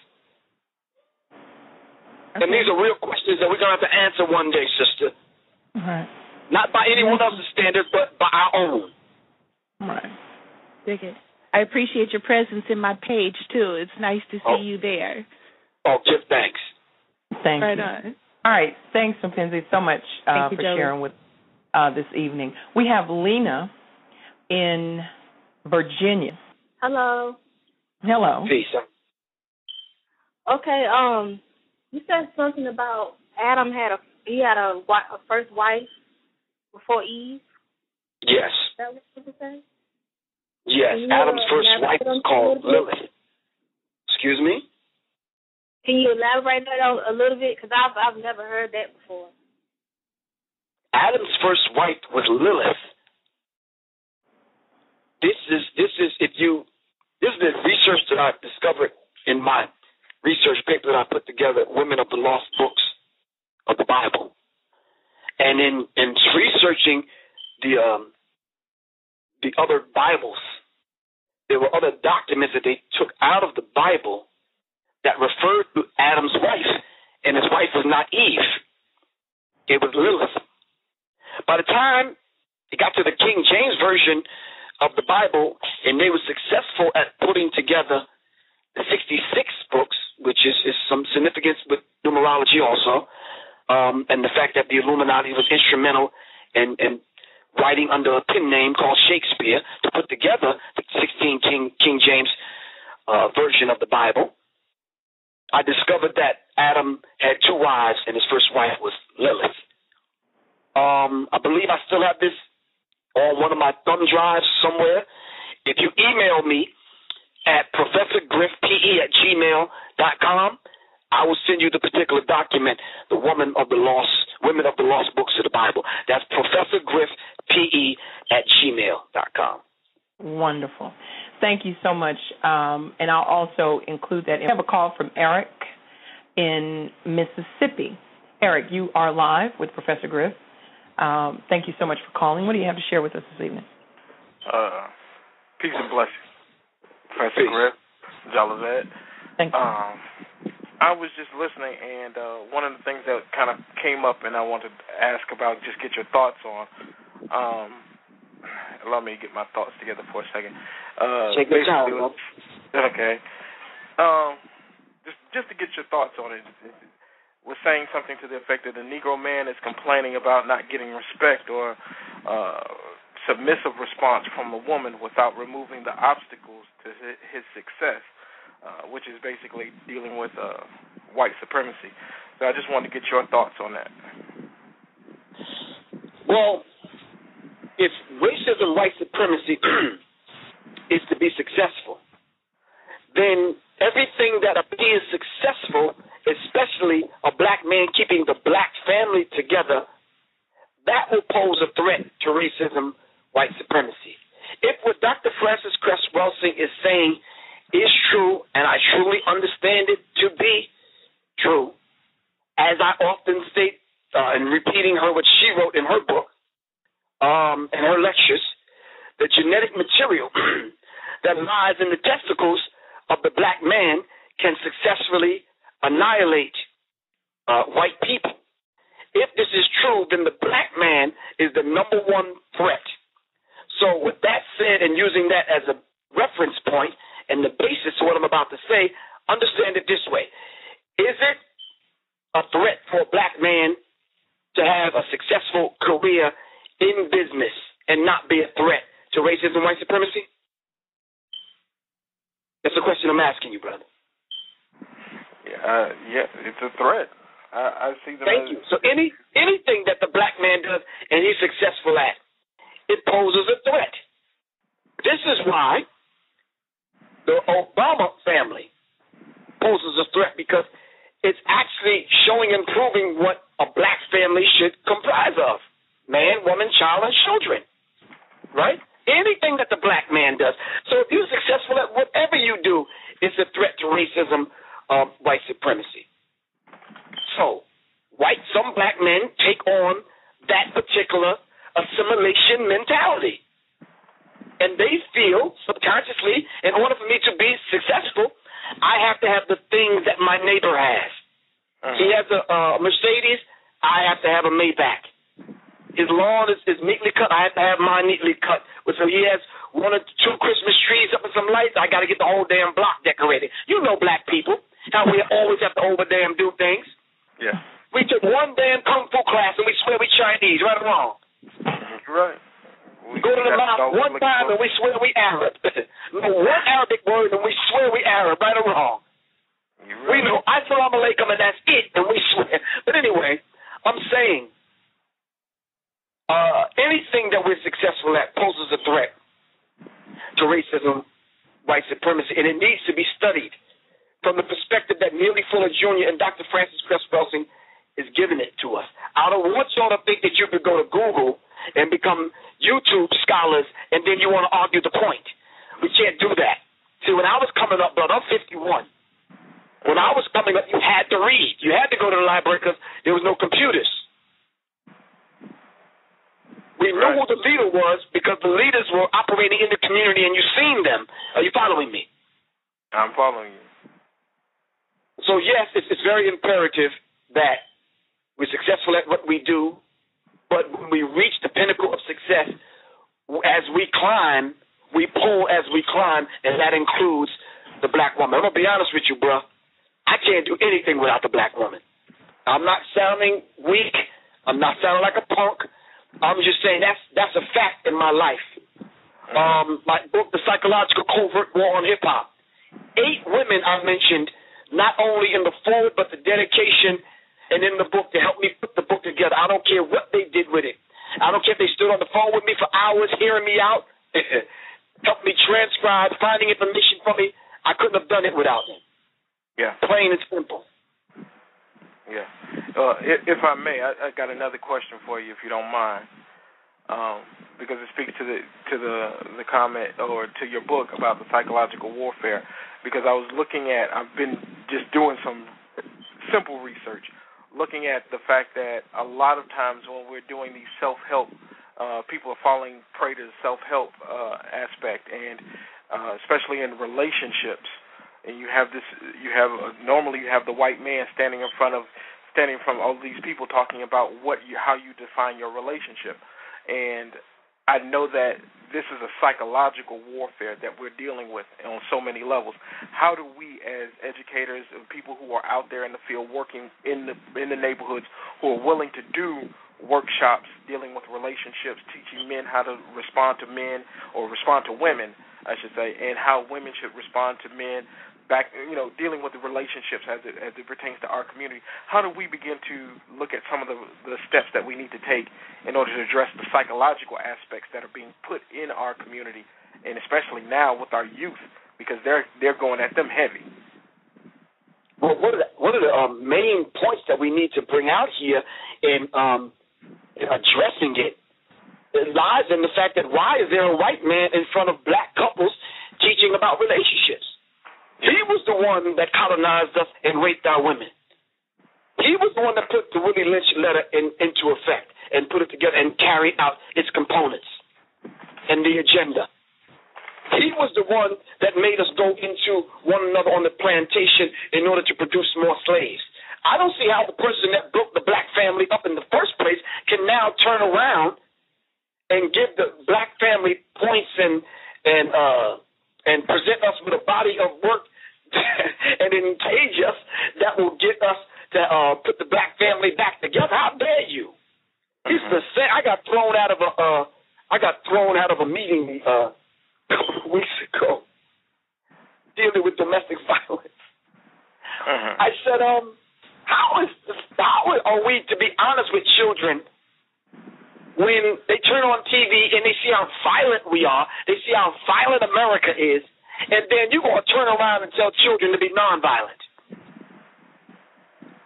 Okay. And these are real questions that we're going to have to answer one day, sister. Right. Not by anyone else's standards, but by our own. Right. Dig it. I appreciate your presence in my page, too. It's nice to see you there. Oh, give thanks. Thank right you. On. All right. Thanks, Mackenzie, so much for sharing with this evening. We have Lena in Virginia. Hello. Hello. Peace. Okay. You said something about Adam had a first wife before Eve. Yes. Is that what you said? Yes. Adam's first wife was called Lilith. Excuse me? Can you elaborate that a little bit? Because I've never heard that before. Adam's first wife was Lilith. This is the research that I discovered in my research paper that I put together, Women of the Lost Books of the Bible. And in researching the other Bibles, there were other documents that they took out of the Bible that referred to Adam's wife, and his wife was not Eve. It was Lilith. By the time it got to the King James Version of the Bible, and they were successful at putting together the 66 books, which is some significance with numerology also, and the fact that the Illuminati was instrumental in writing under a pen name called Shakespeare to put together the 16 King James version of the Bible. I discovered that Adam had two wives, and his first wife was Lilith. I believe I still have this on one of my thumb drives somewhere. If you email me at professorgriffpe@gmail.com, I will send you the particular document, the Women of the Lost Books of the Bible. That's professorgriffpe@gmail.com. Wonderful. Thank you so much. And I'll also include that. I have a call from Eric in Mississippi. Eric, you are live with Professor Griff. Thank you so much for calling. What do you have to share with us this evening? Peace and blessings, Professor Griff, Jalazad. Thank you. I was just listening, and one of the things that kind of came up, and I wanted to ask about, just get your thoughts on. Allow me to get my thoughts together for a second. Take your time. Okay. Just to get your thoughts on it. Was saying something to the effect that the Negro man is complaining about not getting respect or submissive response from a woman without removing the obstacles to his success, which is basically dealing with white supremacy. So I just wanted to get your thoughts on that. Well, if racism, white supremacy is to be successful, then everything that appears successful, especially a black man keeping the black family together, that will pose a threat to racism, white supremacy. If what Dr. Francis Cress Welsing is saying is true, and I truly understand it to be true, as I often state in repeating what she wrote in her book and her lectures, the genetic material that lies in the testicles of the black man can successfully annihilate white people. If this is true, then the black man is the number one threat. So with that said, and using that as a reference point and the basis of what I'm about to say, understand it this way. Is it a threat for a black man to have a successful career in business and not be a threat to racism and white supremacy? That's the question I'm asking you, brother. Yeah, it's a threat. I see them. Thank you. So anything that the black man does and he's successful at, it poses a threat. This is why the Obama family poses a threat, because it's actually showing and proving what a black family should comprise of. man, woman, child, and children, right? Anything that the black man does. So if you're successful at whatever you do, it's a threat to racism, white supremacy. So some black men take on that particular assimilation mentality. And they feel subconsciously, in order for me to be successful, I have to have the things that my neighbor has. He has a Mercedes, I have to have a Maybach. His lawn is neatly cut, I have to have mine neatly cut. So he has 1 or 2 Christmas trees up with some lights, I got to get the whole damn block decorated. You know black people, how we always have to over damn do things. Yeah. We took one damn kung fu class and we swear we Chinese, right or wrong? Right. We go to the mosque one time and we swear we Arab. No, one Arabic word and we swear we Arab, right or wrong? Right. We know Assalamu alaikum and that's it, and we swear. But anyway, I'm saying anything that we're successful at poses a threat to racism, white supremacy, and it needs to be studied from the perspective that Neely Fuller Jr. and Dr. Francis Cress Welsing is giving it to us. I don't want y'all to think that you could go to Google and become YouTube scholars and then you want to argue the point. We can't do that. See, when I was coming up, brother, I'm 51. When I was coming up, you had to read. You had to go to the library because there was no computers. We knew who the leader was because the leaders were operating in the community and you've seen them. Are you following me? I'm following you. So, yes, it's very imperative that we're successful at what we do, but when we reach the pinnacle of success, as we climb, we pull as we climb, and that includes the black woman. I'm going to be honest with you, bro. I can't do anything without the black woman. I'm not sounding weak. I'm not sounding like a punk. I'm just saying that's a fact in my life. My book, The Psychological Covert War on Hip-Hop. 8 women I mentioned, not only in the forward, but the dedication and in the book to help me put the book together. I don't care what they did with it. I don't care if they stood on the phone with me for hours hearing me out, helped me transcribe, finding information for me. I couldn't have done it without them. Yeah. Plain and simple. Yeah. If I may, I got another question for you, if you don't mind, because it speaks to the comment or to your book about the psychological warfare. Because I've been just doing some simple research, looking at the fact that a lot of times when we're doing these self-help, people are falling prey to the self-help aspect, and especially in relationships. And normally you have the white man standing from all these people talking about how you define your relationship. And I know that this is a psychological warfare that we're dealing with on so many levels. How do we, as educators and people who are out there in the field working in the neighborhoods, who are willing to do workshops dealing with relationships, teaching men how to respond to men or respond to women, I should say, and how women should respond to men, dealing with the relationships as it pertains to our community. How do we begin to look at some of the steps that we need to take in order to address the psychological aspects that are being put in our community, and especially now with our youth, because they're going at them heavy? Well, one of the main points that we need to bring out here in addressing it lies in the fact that why is there a white man in front of black couples teaching about relationships? He was the one that colonized us and raped our women. He was the one that put the Willie Lynch letter into effect and put it together and carried out its components and the agenda. He was the one that made us go into one another on the plantation in order to produce more slaves. I don't see how the person that broke the black family up in the first place can now turn around and give the black family points and present us with a body of work and engage us that will get us to put the black family back together. How dare you? He's the same. I got thrown out of a meeting a couple of weeks ago dealing with domestic violence. I said, how are we to be honest with children when they turn on TV and they see how violent we are, they see how violent America is, and then you're going to turn around and tell children to be nonviolent?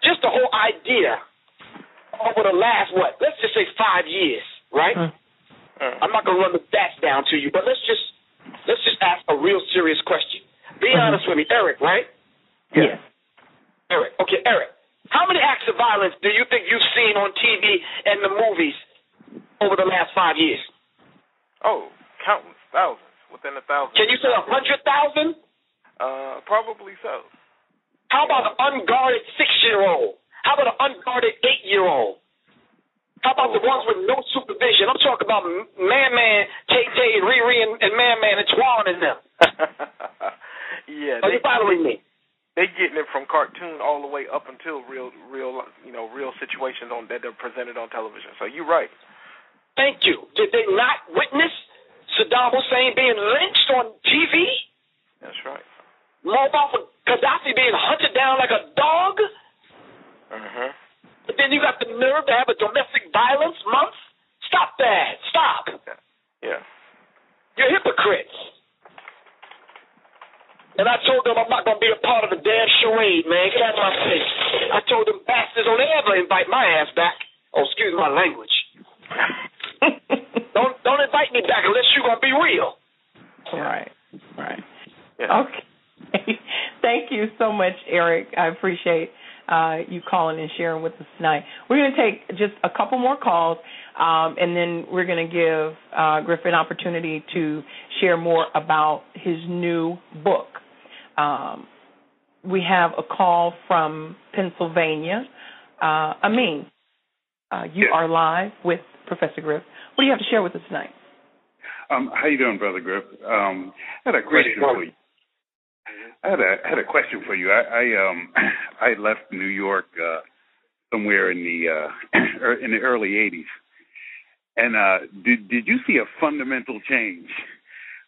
Just the whole idea over the last, let's just say 5 years, right? I'm not going to run the stats down to you, but let's just ask a real serious question. Be honest with me. Eric, right? Yes. Eric. Okay, Eric. How many acts of violence do you think you've seen on TV and the movies over the last 5 years? Oh, countless, thousands, within 1,000. Can you say 100,000? Probably so. How about an unguarded 6-year-old? How about an unguarded 8-year-old? How about the ones with no supervision? I'm talking about Man, Tay, Riri, and Man, and Twan and them. Yeah. Are you following me? They getting it from cartoon all the way up until real situations that are presented on television. So you're right. Thank you. Did they not witness Saddam Hussein being lynched on TV? That's right. Muammar Gaddafi being hunted down like a dog? But then you got the nerve to have a domestic violence month? Stop that. Stop. Yeah. You're hypocrites. And I told them I'm not going to be a part of the damn charade, man. Get out of my face. I told them bastards don't ever invite my ass back. Oh, excuse my language. Don't invite me back unless you're going to be real. Right. Yeah. Okay. Thank you so much, Eric. I appreciate you calling and sharing with us tonight. We're going to take just a couple more calls, and then we're going to give Griff an opportunity to share more about his new book. We have a call from Pennsylvania. Amin, you are live with Professor Griff. What do you have to share with us tonight? How you doing, Brother Griff? I had a question for you. I had a question for you. I left New York somewhere in the early '80s, and did you see a fundamental change?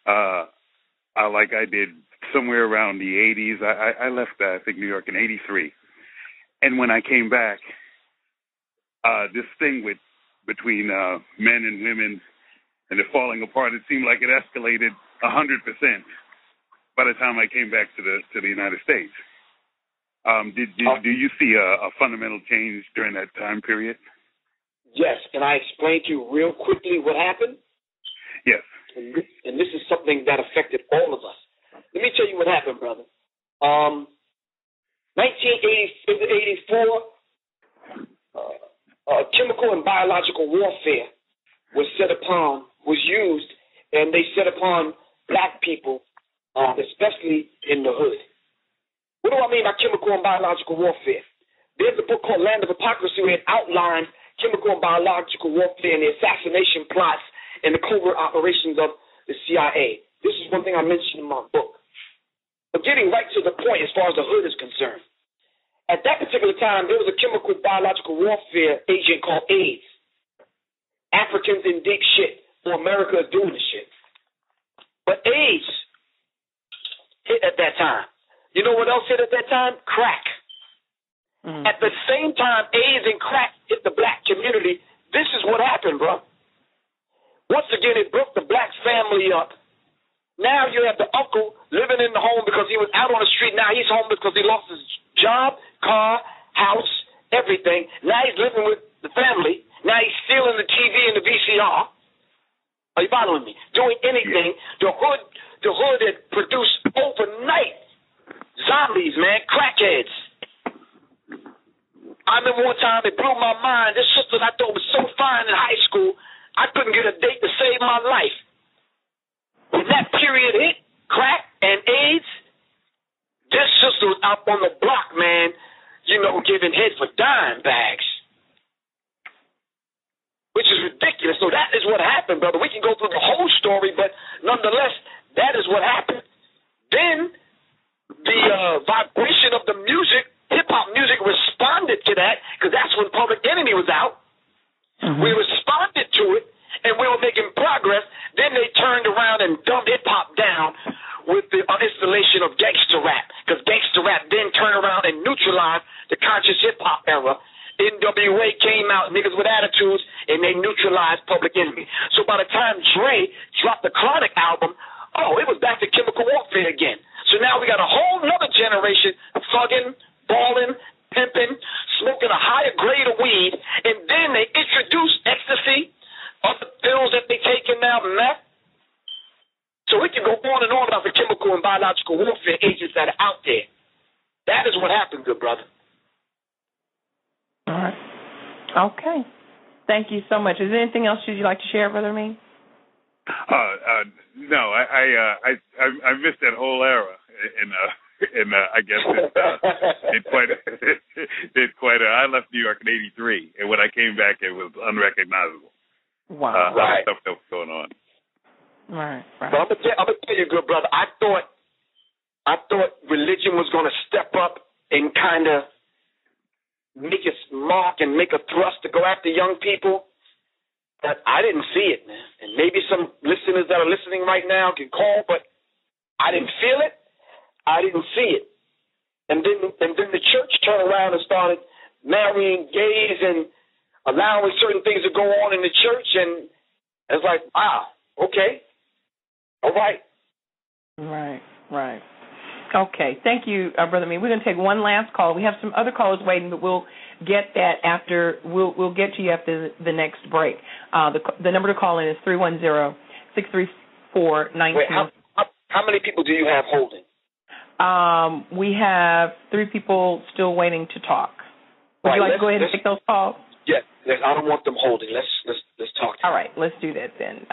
Like I did somewhere around the '80s. I left I think New York in '83, and when I came back, this thing between men and women and the falling apart, it seemed like it escalated 100%. By the time I came back to the United States, do you see a fundamental change during that time period? Yes. Can I explain to you real quickly what happened? Yes. And this is something that affected all of us. Let me tell you what happened, brother. 1984, chemical and biological warfare was used, and they set upon black people, especially in the hood. What do I mean by chemical and biological warfare? There's a book called Land of Hypocrisy where it outlines chemical and biological warfare and the assassination plots and the covert operations of the CIA. This is one thing I mentioned in my book. But getting right to the point as far as the hood is concerned, at that particular time, there was a chemical biological warfare agent called AIDS. Africans in deep shit, or America is doing the shit. But AIDS hit at that time. You know what else hit at that time? Crack. Mm-hmm. At the same time AIDS and crack hit the black community, this is what happened, bro. Once again, it broke the black family up. Now you have the uncle living in the home because he was out on the street. Now he's home because he lost his job, car, house, everything. Now he's living with the family. Now he's stealing the TV and the VCR. Are you following me? Doing anything. The hood had produced overnight zombies, man, crackheads. I remember one time it blew my mind. This sister I thought was so fine in high school, I couldn't get a date to save my life. When that period hit, crack and AIDS, this sister was out on the block, man, giving head for dime bags. Which is ridiculous. So that is what happened, brother. We can go through the whole story, but nonetheless, that is what happened. Then the vibration of the music, hip-hop music, responded to that, because that's when Public Enemy was out. Mm-hmm. We responded to it, and we were making progress. Then they turned around and dumbed hip-hop down with the installation of gangster rap, because gangster rap then turned around and neutralized the conscious hip-hop era. NWA came out, niggas with attitudes, and they neutralized Public Enemy. So by the time Dre dropped the Chronic album, it was back to chemical warfare again. So now we got a whole nother generation thugging, balling, pimping, smoking a higher grade of weed, and then they introduce ecstasy, other pills that they're taking now, meth. So we can go on and on about the chemical and biological warfare agents that are out there. That is what happened, good brother. All right. Okay. Thank you so much. Is there anything else you'd like to share, Brother Amin? No, I missed that whole era, and I guess it quite. I left New York in '83, and when I came back, it was unrecognizable. Wow. Right. Stuff that was going on. Right. But I'm gonna tell you, good brother. I thought religion was gonna step up and kind of make its mark and make a thrust to go after young people. But I didn't see it, man. And maybe some listeners that are listening right now can call, but I didn't feel it. I didn't see it. And then the church turned around and started marrying gays and allowing certain things to go on in the church, and it's like, wow, okay, all right. Right. Okay, thank you, Brother Amin. We're going to take one last call. We have some other callers waiting, but we'll get that after. We'll get to you after the next break. The number to call in is 310-634-19. Wait, how many people do you have holding? We have 3 people still waiting to talk. Would you like to go ahead and take those calls? Yes. I don't want them holding. Let's talk. All right, let's do that then.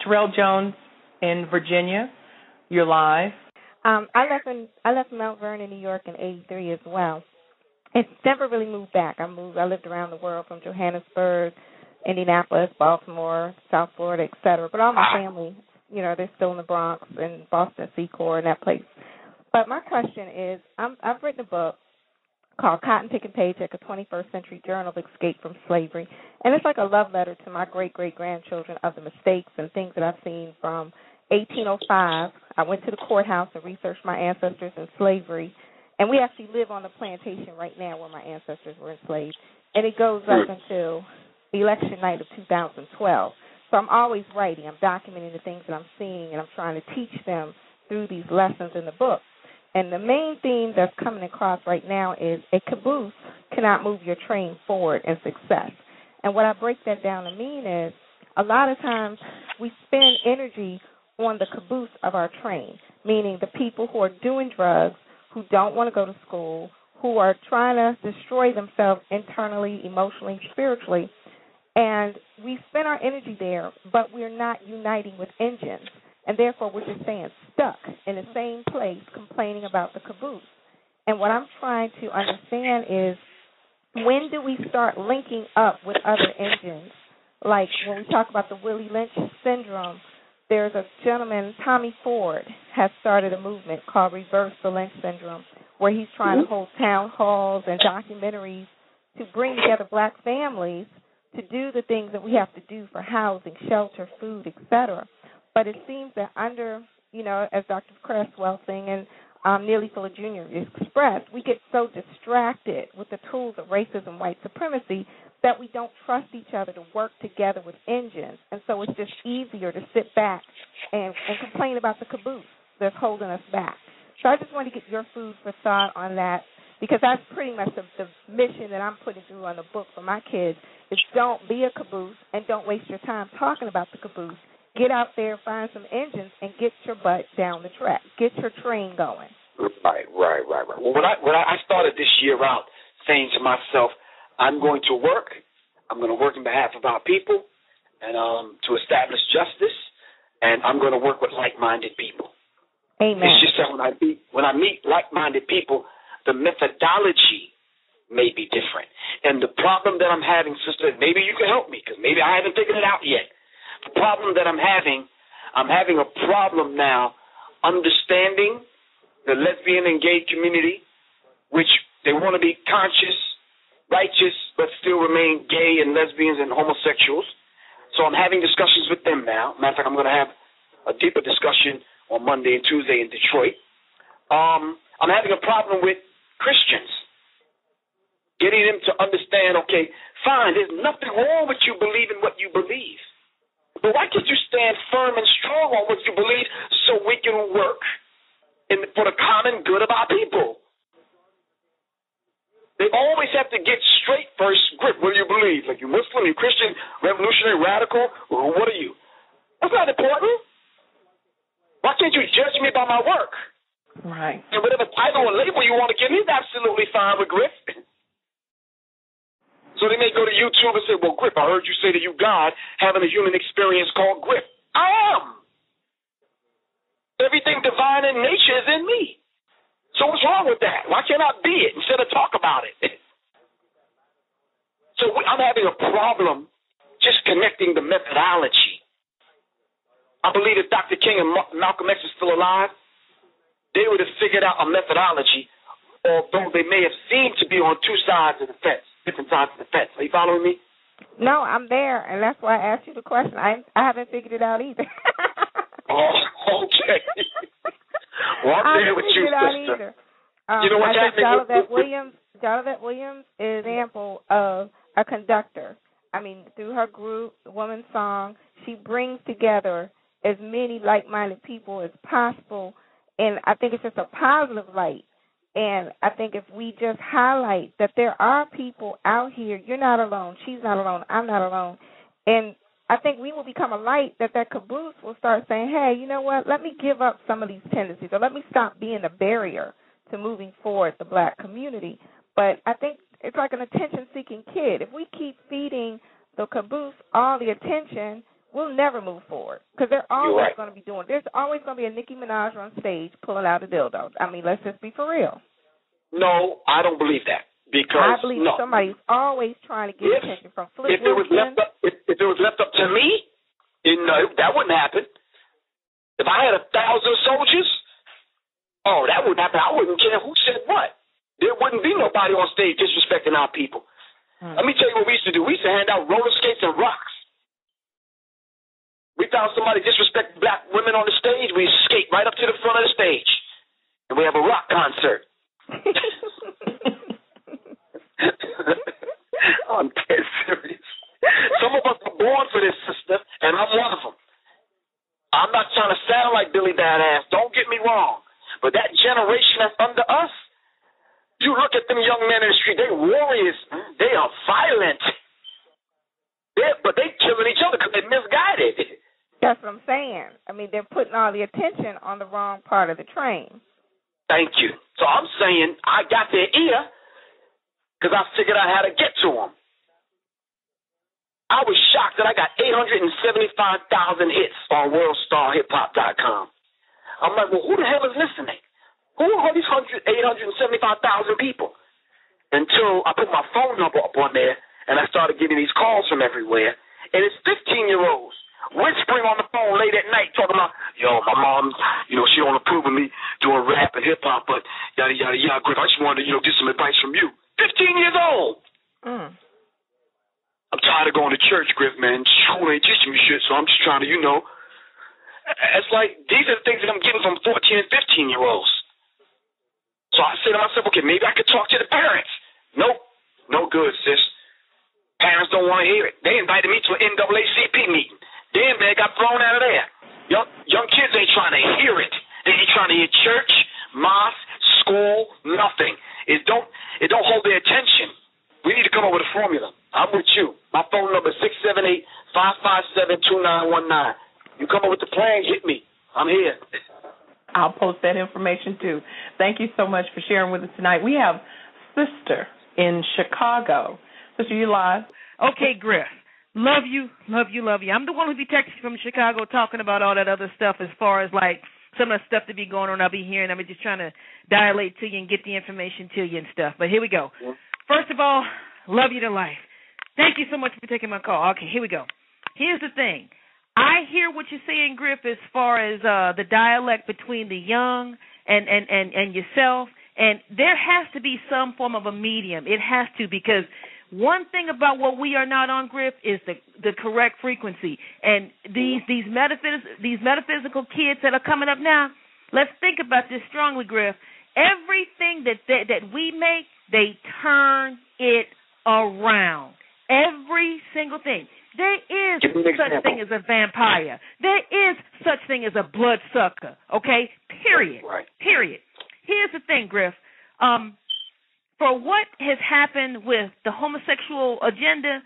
Terrell Jones in Virginia, you're live. I left Mount Vernon, New York in '83 as well. It's never really moved back. I lived around the world from Johannesburg, Indianapolis, Baltimore, South Florida, etc. But all my family, they're still in the Bronx and Boston, Secor, and that place. But my question is, I've written a book called Cotton Picking Paycheck, a 21st Century Journal of Escape from Slavery. And it's like a love letter to my great-great-grandchildren of the mistakes and things that I've seen from 1805. I went to the courthouse and researched my ancestors in slavery. And we actually live on the plantation right now where my ancestors were enslaved. And it goes up until election night of 2012. So I'm always writing. I'm documenting the things that I'm seeing, and I'm trying to teach them through these lessons in the book. And the main theme that's coming across right now is a caboose cannot move your train forward in success. And what I break that down to mean is a lot of times we spend energy on the caboose of our train, meaning the people who are doing drugs, who don't want to go to school, who are trying to destroy themselves internally, emotionally, spiritually. And we spend our energy there, but we're not uniting with engines. And therefore, we're just staying stuck in the same place complaining about the caboose. And what I'm trying to understand is, when do we start linking up with other engines? Like when we talk about the Willie Lynch syndrome, there's a gentleman, Tommy Ford, has started a movement called Reverse the Lynch Syndrome, where he's trying to hold town halls and documentaries to bring together black families to do the things that we have to do for housing, shelter, food, etc. But it seems that under, as Dr. Cresswell and Neely Fuller Jr. expressed, we get so distracted with the tools of racism, white supremacy, that we don't trust each other to work together with engines. And so it's just easier to sit back and complain about the caboose that's holding us back. So I just want to get your food for thought on that, because that's pretty much the mission that I'm putting through on the book for my kids, is don't be a caboose and don't waste your time talking about the caboose. Get out there, find some engines, and get your butt down the track. Get your train going. Right. Well, when I started this year out saying to myself, I'm going to work in behalf of our people, and to establish justice, and I'm going to work with like-minded people. Amen. It's just that when I meet like-minded people, the methodology may be different. And the problem that I'm having, sister, maybe you can help me, because maybe I haven't figured it out yet. The problem that I'm having a problem now understanding the lesbian and gay community, which they want to be conscious, righteous, but still remain gay and lesbians and homosexuals. So I'm having discussions with them now. Matter of fact, I'm going to have a deeper discussion on Monday and Tuesday in Detroit. I'm having a problem with Christians, getting them to understand, okay, fine, there's nothing wrong with you believing what you believe. But why can't you stand firm and strong on what you believe so we can work for the common good of our people? They always have to get straight first. Griff, what do you believe? Like, you Muslim, you Christian, revolutionary, radical, or what are you? That's not important. Why can't you judge me by my work? Right. And whatever title or label you want to give me is absolutely fine with Griff. So they may go to YouTube and say, well, Griff, I heard you say that you God having a human experience called Griff. I am. Everything divine in nature is in me. So what's wrong with that? Why can't I be it instead of talk about it? So I'm having a problem just connecting the methodology. I believe if Dr. King and Malcolm X are still alive, they would have figured out a methodology, although they may have seemed to be on two sides of the fence, different sides of the fence. Are you following me? No, I'm there, and that's why I asked you the question. I haven't figured it out either. Oh, okay. Well, I'm there with you, sister. You know what's happening? Jolivet Williams is an example of a conductor. I mean, through her group, Woman Song, she brings together as many like-minded people as possible, and I think it's just a positive light. And I think if we just highlight that there are people out here, you're not alone, she's not alone, I'm not alone, and I think we will become a light that caboose will start saying, hey, you know what, let me give up some of these tendencies, or let me stop being a barrier to moving forward the black community. But I think it's like an attention-seeking kid. If we keep feeding the caboose all the attention, we'll never move forward, because they're always going to be doing. There's always going to be a Nicki Minaj on stage pulling out a dildo. I mean, let's just be for real. No, I don't believe that. Because I believe somebody's always trying to get attention from Flip Wilson. If it was left up to me, that wouldn't happen. If I had 1,000 soldiers, that wouldn't happen. I wouldn't care who said what. There wouldn't be nobody on stage disrespecting our people. Let me tell you what we used to do. We used to hand out roller skates and rocks. We found somebody disrespect black women on the stage, we skate right up to the front of the stage, and we have a rock concert. I'm dead serious. Some of us are born for this, sister, and I'm one of them. I'm not trying to sound like Billy Badass. Don't get me wrong. But that generation that's under us, you look at them young men in the street, they're warriors. They are violent. But they killing each other because they're misguided. That's what I'm saying. I mean, they're putting all the attention on the wrong part of the train. Thank you. So I'm saying I got their ear because I figured out how to get to them. I was shocked that I got 875,000 hits on WorldStarHipHop.com. I'm like, well, who the hell is listening? Who are these 875,000 people? Until I put my phone number up on there, and I started getting these calls from everywhere. And it's 15-year-olds whispering on the phone late at night talking about, yo, my mom, she don't approve of me doing rap and hip-hop, but yada, yada, yada. Griff, I just wanted to, get some advice from you. 15 years old. I'm tired of going to church, Griff, man. School ain't teaching me shit, so I'm just trying to, It's like these are the things that I'm getting from 14 and 15-year-olds. So I say to myself, okay, maybe I could talk to the parents. Nope, no good, sis. Parents don't want to hear it. They invited me to an NAACP meeting. Damn, man, got thrown out of there. Young kids ain't trying to hear it. They ain't trying to hear church, mosque, school, nothing. It don't hold their attention. We need to come up with a formula. I'm with you. My phone number is 678-557-2919. You come up with the plan, hit me. I'm here. I'll post that information, too. Thank you so much for sharing with us tonight. We have Sister in Chicago. Sister, you live? Okay, Griff. Love you, love you, love you. I'm the one who be texting from Chicago talking about all that other stuff as far as, like, some of the stuff that be going on. I'll be hearing. I'm just trying to dilate to you and get the information to you and stuff. But here we go. First of all, love you to life. Thank you so much for taking my call. Okay, here we go. Here's the thing. I hear what you're saying, Griff, as far as the dialect between the young and yourself, and there has to be some form of a medium. It has to, because one thing about what we are not on, Griff, is the correct frequency. And these metaphysical kids that are coming up now, let's think about this strongly, Griff. Everything that we make, they turn it around. Every single thing. There is such thing as a vampire. There is such thing as a bloodsucker. Okay? Period. Right. Period. Here's the thing, Griff. for what has happened with the homosexual agenda,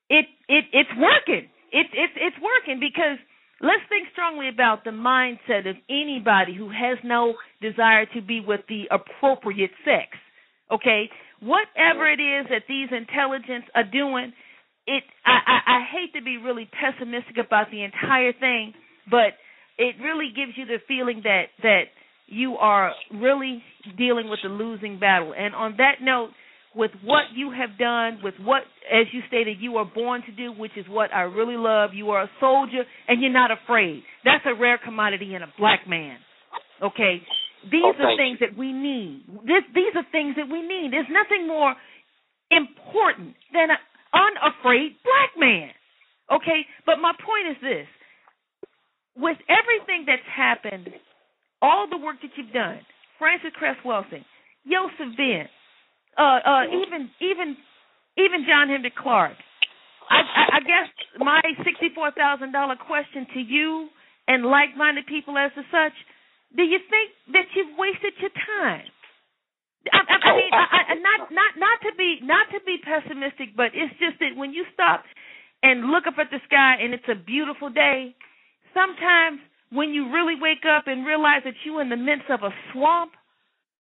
it's working. It's working because let's think strongly about the mindset of anybody who has no desire to be with the appropriate sex. Okay, whatever it is that these intelligents are doing, I hate to be really pessimistic about the entire thing, but it really gives you the feeling that you are really dealing with a losing battle. And on that note, with what you have done, with what, as you stated, you are born to do, which is what I really love. You are a soldier, and you're not afraid. That's a rare commodity in a black man. Okay? These are things that we need. These are things that we need. There's nothing more important than an unafraid black man. Okay? But my point is this. With everything that's happened, all the work that you've done, Francis Cress Welsing, Yosef Vince, even John Henry Clark, I guess my $64,000 question to you and like-minded people as to such, do you think that you've wasted your time? I mean, not to be pessimistic, but it's just that when you stop and look up at the sky and it's a beautiful day, sometimes when you really wake up and realize that you're in the midst of a swamp,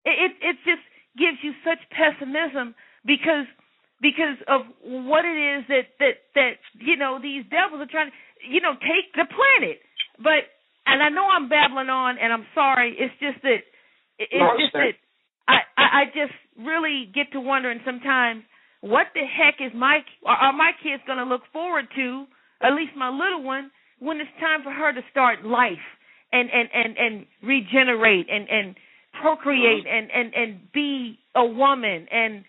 it just gives you such pessimism because of what it is that you know these devils are trying to take the planet. And I know I'm babbling on, and I'm sorry. It's just that I just really get to wondering sometimes what the heck are my kids going to look forward to, at least my little one, when it's time for her to start life and regenerate and procreate and be a woman and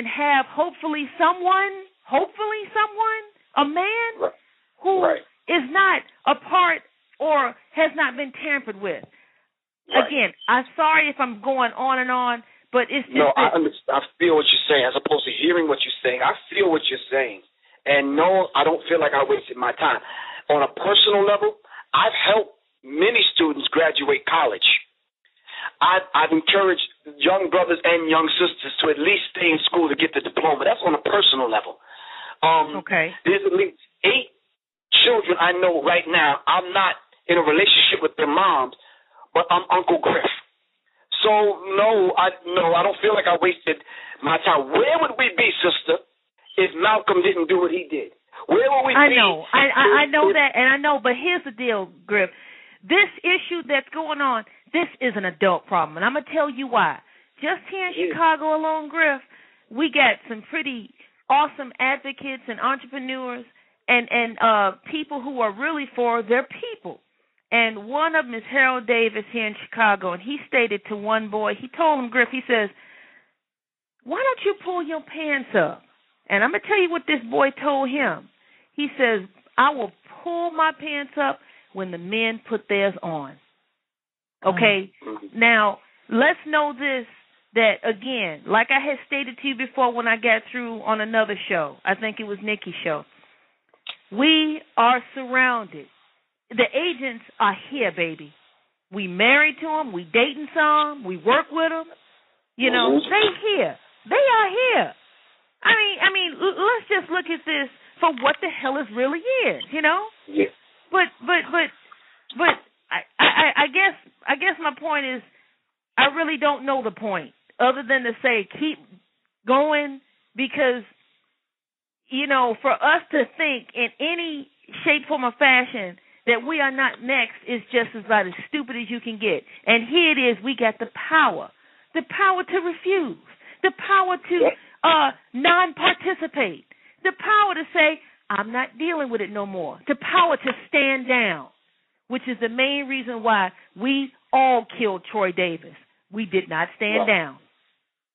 have hopefully someone, a man who is not a part or has not been tampered with. Right. Again, I'm sorry if I'm going on and on, but it's just I feel what you're saying as opposed to hearing what you're saying. I feel what you're saying. And no, I don't feel like I wasted my time. On a personal level, I've helped many students graduate college. I've encouraged young brothers and young sisters to at least stay in school to get the diploma. That's on a personal level. There's at least 8 children I know right now. I'm not in a relationship with their moms, but I'm Uncle Griff. So no, I don't feel like I wasted my time. Where would we be, sister, if Malcolm didn't do what he did? Where would we be? I know that, and I know, but here's the deal, Griff. This issue that's going on, this is an adult problem, and I'm going to tell you why. Just here in Chicago alone, Griff, we got some pretty awesome advocates and entrepreneurs and people who are really for their people. And one of them is Harold Davis here in Chicago, and he stated to one boy, he told him, Griff, he says, why don't you pull your pants up? And I'm going to tell you what this boy told him. He says, I will pull my pants up when the men put theirs on. Okay? Now, let's know this, that, again, like I had stated to you before when I got through on another show, I think it was Nikki's show, we are surrounded. The agents are here, baby. We married to them. We dating some. We work with them. You know, they here. They are here. I mean, let's just look at this for what the hell it really is, you know? Yeah. But I guess my point is I really don't know the point other than to say keep going because, you know, for us to think in any shape, form, or fashion that we are not next is just about as stupid as you can get. And here it is, we got the power to refuse, the power to non-participate, the power to say, I'm not dealing with it no more, the power to stand down, which is the main reason why we all killed Troy Davis. We did not stand down.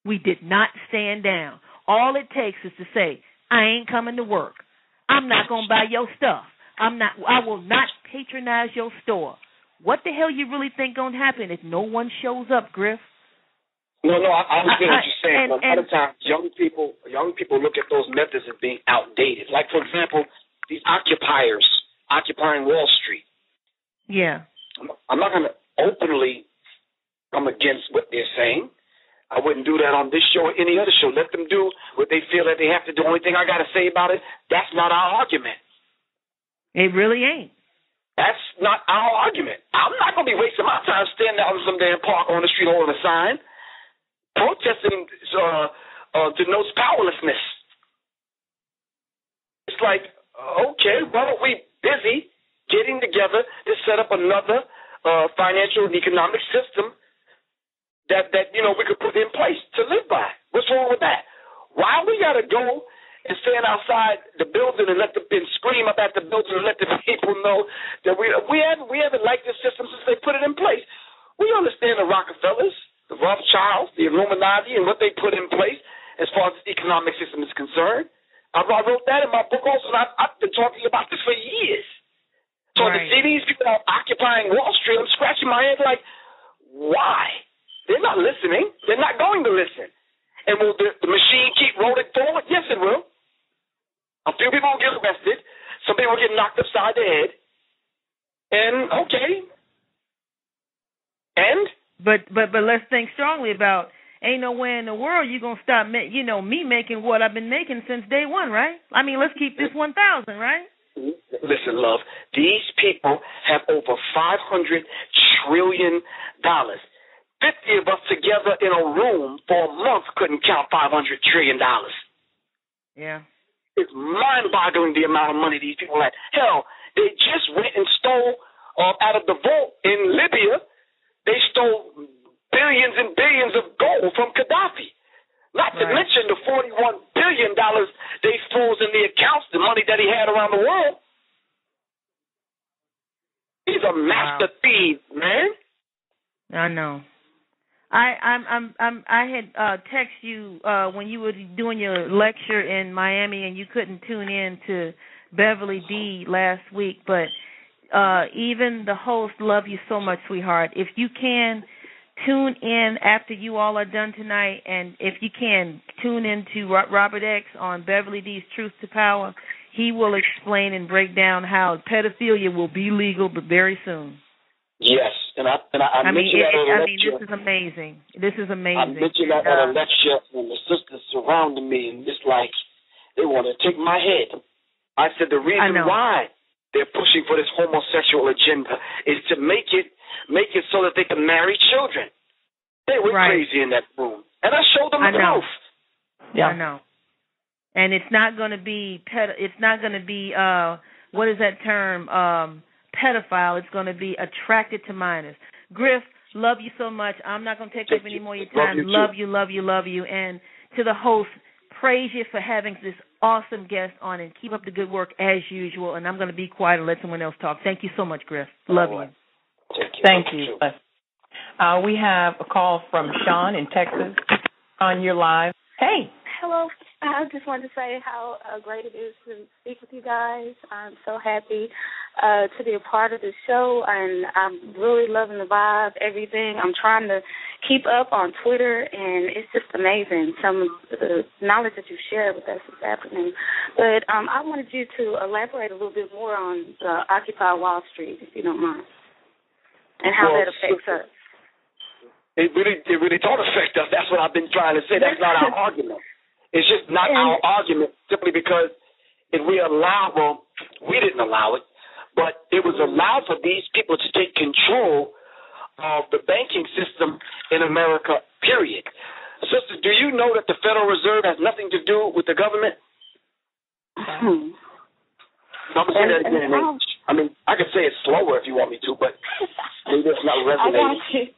We did not stand down. All it takes is to say, I ain't coming to work. I'm not going to buy your stuff. I will not patronize your store. What the hell you really think gonna happen if no one shows up, Griff? No, I understand what you're saying. But a lot of times, young people look at those methods as being outdated. Like, for example, these occupiers occupying Wall Street. Yeah. I'm not going to openly come against what they're saying, I wouldn't do that on this show or any other show. Let them do what they feel that they have to do. The only thing I got to say about it, that's not our argument. It really ain't. That's not our argument. I'm not going to be wasting my time standing out in some damn park on the street holding a sign. Protesting denotes powerlessness. It's like, okay, well, we busy getting together to set up another financial and economic system that we could put in place to live by. What's wrong with that? Why we got to go and stand outside the building and scream up at the building and let the people know that we haven't liked this system since they put it in place? We understand the Rockefellers, the Rothschilds, the Illuminati, and what they put in place as far as the economic system is concerned. I wrote that in my book also, and I've been talking about this for years. So to see these people out occupying Wall Street, I'm scratching my head like, why? They're not listening. They're not going to listen. And will the machine keep rolling forward? Yes, it will. A few people will get arrested. Some people will get knocked upside the head. And, okay. And? But let's think strongly about, ain't nowhere in the world you're going to stop me making what I've been making since day one, right? I mean, let's keep this 1,000, right? Listen, love, these people have over $500 trillion. 50 of us together in a room for a month couldn't count $500 trillion. Yeah. It's mind-boggling the amount of money these people had. Hell, they just went and stole out of the vault in Libya. They stole billions and billions of gold from Gaddafi. Not to mention the $41 billion they froze in the accounts, the money that he had around the world. He's a master thief, man. I know. I had text you when you were doing your lecture in Miami and you couldn't tune in to Beverly D last week, but even the host love you so much, sweetheart. If you can tune in after you all are done tonight, and if you can tune into Robert X on Beverly D's Truth to Power, he will explain and break down how pedophilia will be legal, but very soon. Yes, and I mentioned that at a lecture. This is amazing. This is amazing. I mentioned that at a lecture, and the sisters surrounded me, and it's like they want to take my head. I said the reason why they're pushing for this homosexual agenda is to make it so that they can marry children. They were crazy in that room, and I showed them the proof. Yeah, I know. And it's not going to be It's not going to be what is that term? Pedophile. It's going to be attracted to minors. Griff, love you so much. I'm not going to take up any more of your time. Love you. And to the host, praise you for having this awesome guest on, and keep up the good work as usual. And I'm going to be quiet and let someone else talk. Thank you so much, Griff. Love you. Thank you. We have a call from Sean in Texas. Sean, you're live. Hey. Hello. I just wanted to say how great it is to speak with you guys. I'm so happy to be a part of the show, and I'm really loving the vibe, everything. I'm trying to keep up on Twitter, and it's just amazing, some of the knowledge that you shared with us this afternoon. But I wanted you to elaborate a little bit more on the Occupy Wall Street, if you don't mind, and how that affects us. It really don't affect us. That's what I've been trying to say. That's not our argument. It's just not our argument, simply because if we didn't allow it, but it was allowed for these people to take control of the banking system in America, period. Sister, do you know that the Federal Reserve has nothing to do with the government? I'm going to say that again in English. I mean, I could say it slower if you want me to, but maybe it's not resonating. I got you.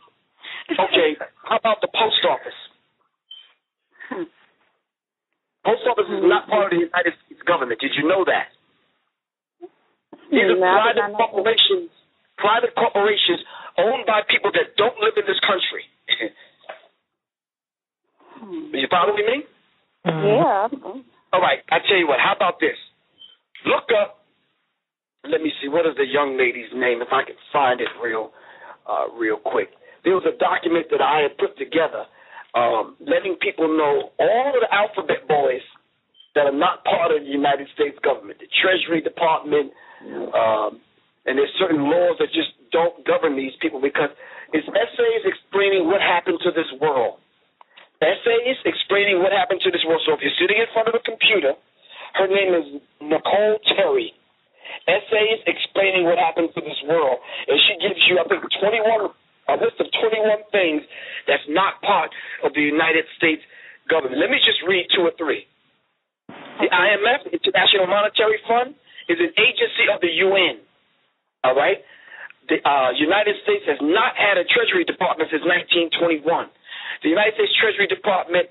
Okay, how about the post office? Post office is not part of the United States government. Did you know that? These are private corporations owned by people that don't live in this country. You following me? Yeah. All right, I tell you what, how about this? Look up, let me see, what is the young lady's name, if I can find it real quick. There was a document that I had put together letting people know all of the alphabet boys that are not part of the United States government, the Treasury Department, and there's certain laws that just don't govern these people, because it's essays explaining what happened to this world. Essays Explaining What Happened to This World. So if you're sitting in front of a computer, her name is Nicole Terry. Essays Explaining What Happened to This World. And she gives you, I think, a list of 21 things that's not part of the United States government. Let me just read 2 or 3. The IMF, the International Monetary Fund, is an agency of the UN. All right? The United States has not had a Treasury Department since 1921. The United States Treasury Department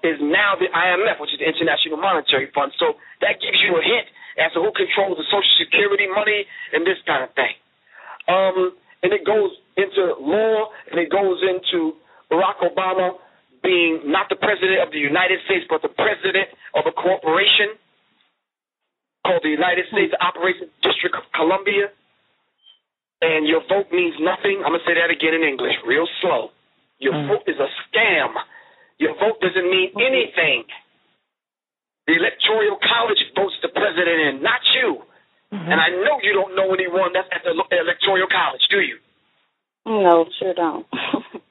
is now the IMF, which is the International Monetary Fund. So that gives you a hint as to who controls the Social Security money and this kind of thing. And it goes into law, and it goes into Barack Obama being not the president of the United States, but the president of a corporation called the United States Operations District of Columbia. And your vote means nothing. I'm going to say that again in English, real slow. Your vote is a scam. Your vote doesn't mean anything. The Electoral College votes the president in, not you. And I know you don't know anyone that's at the Electoral College, do you? No, sure don't.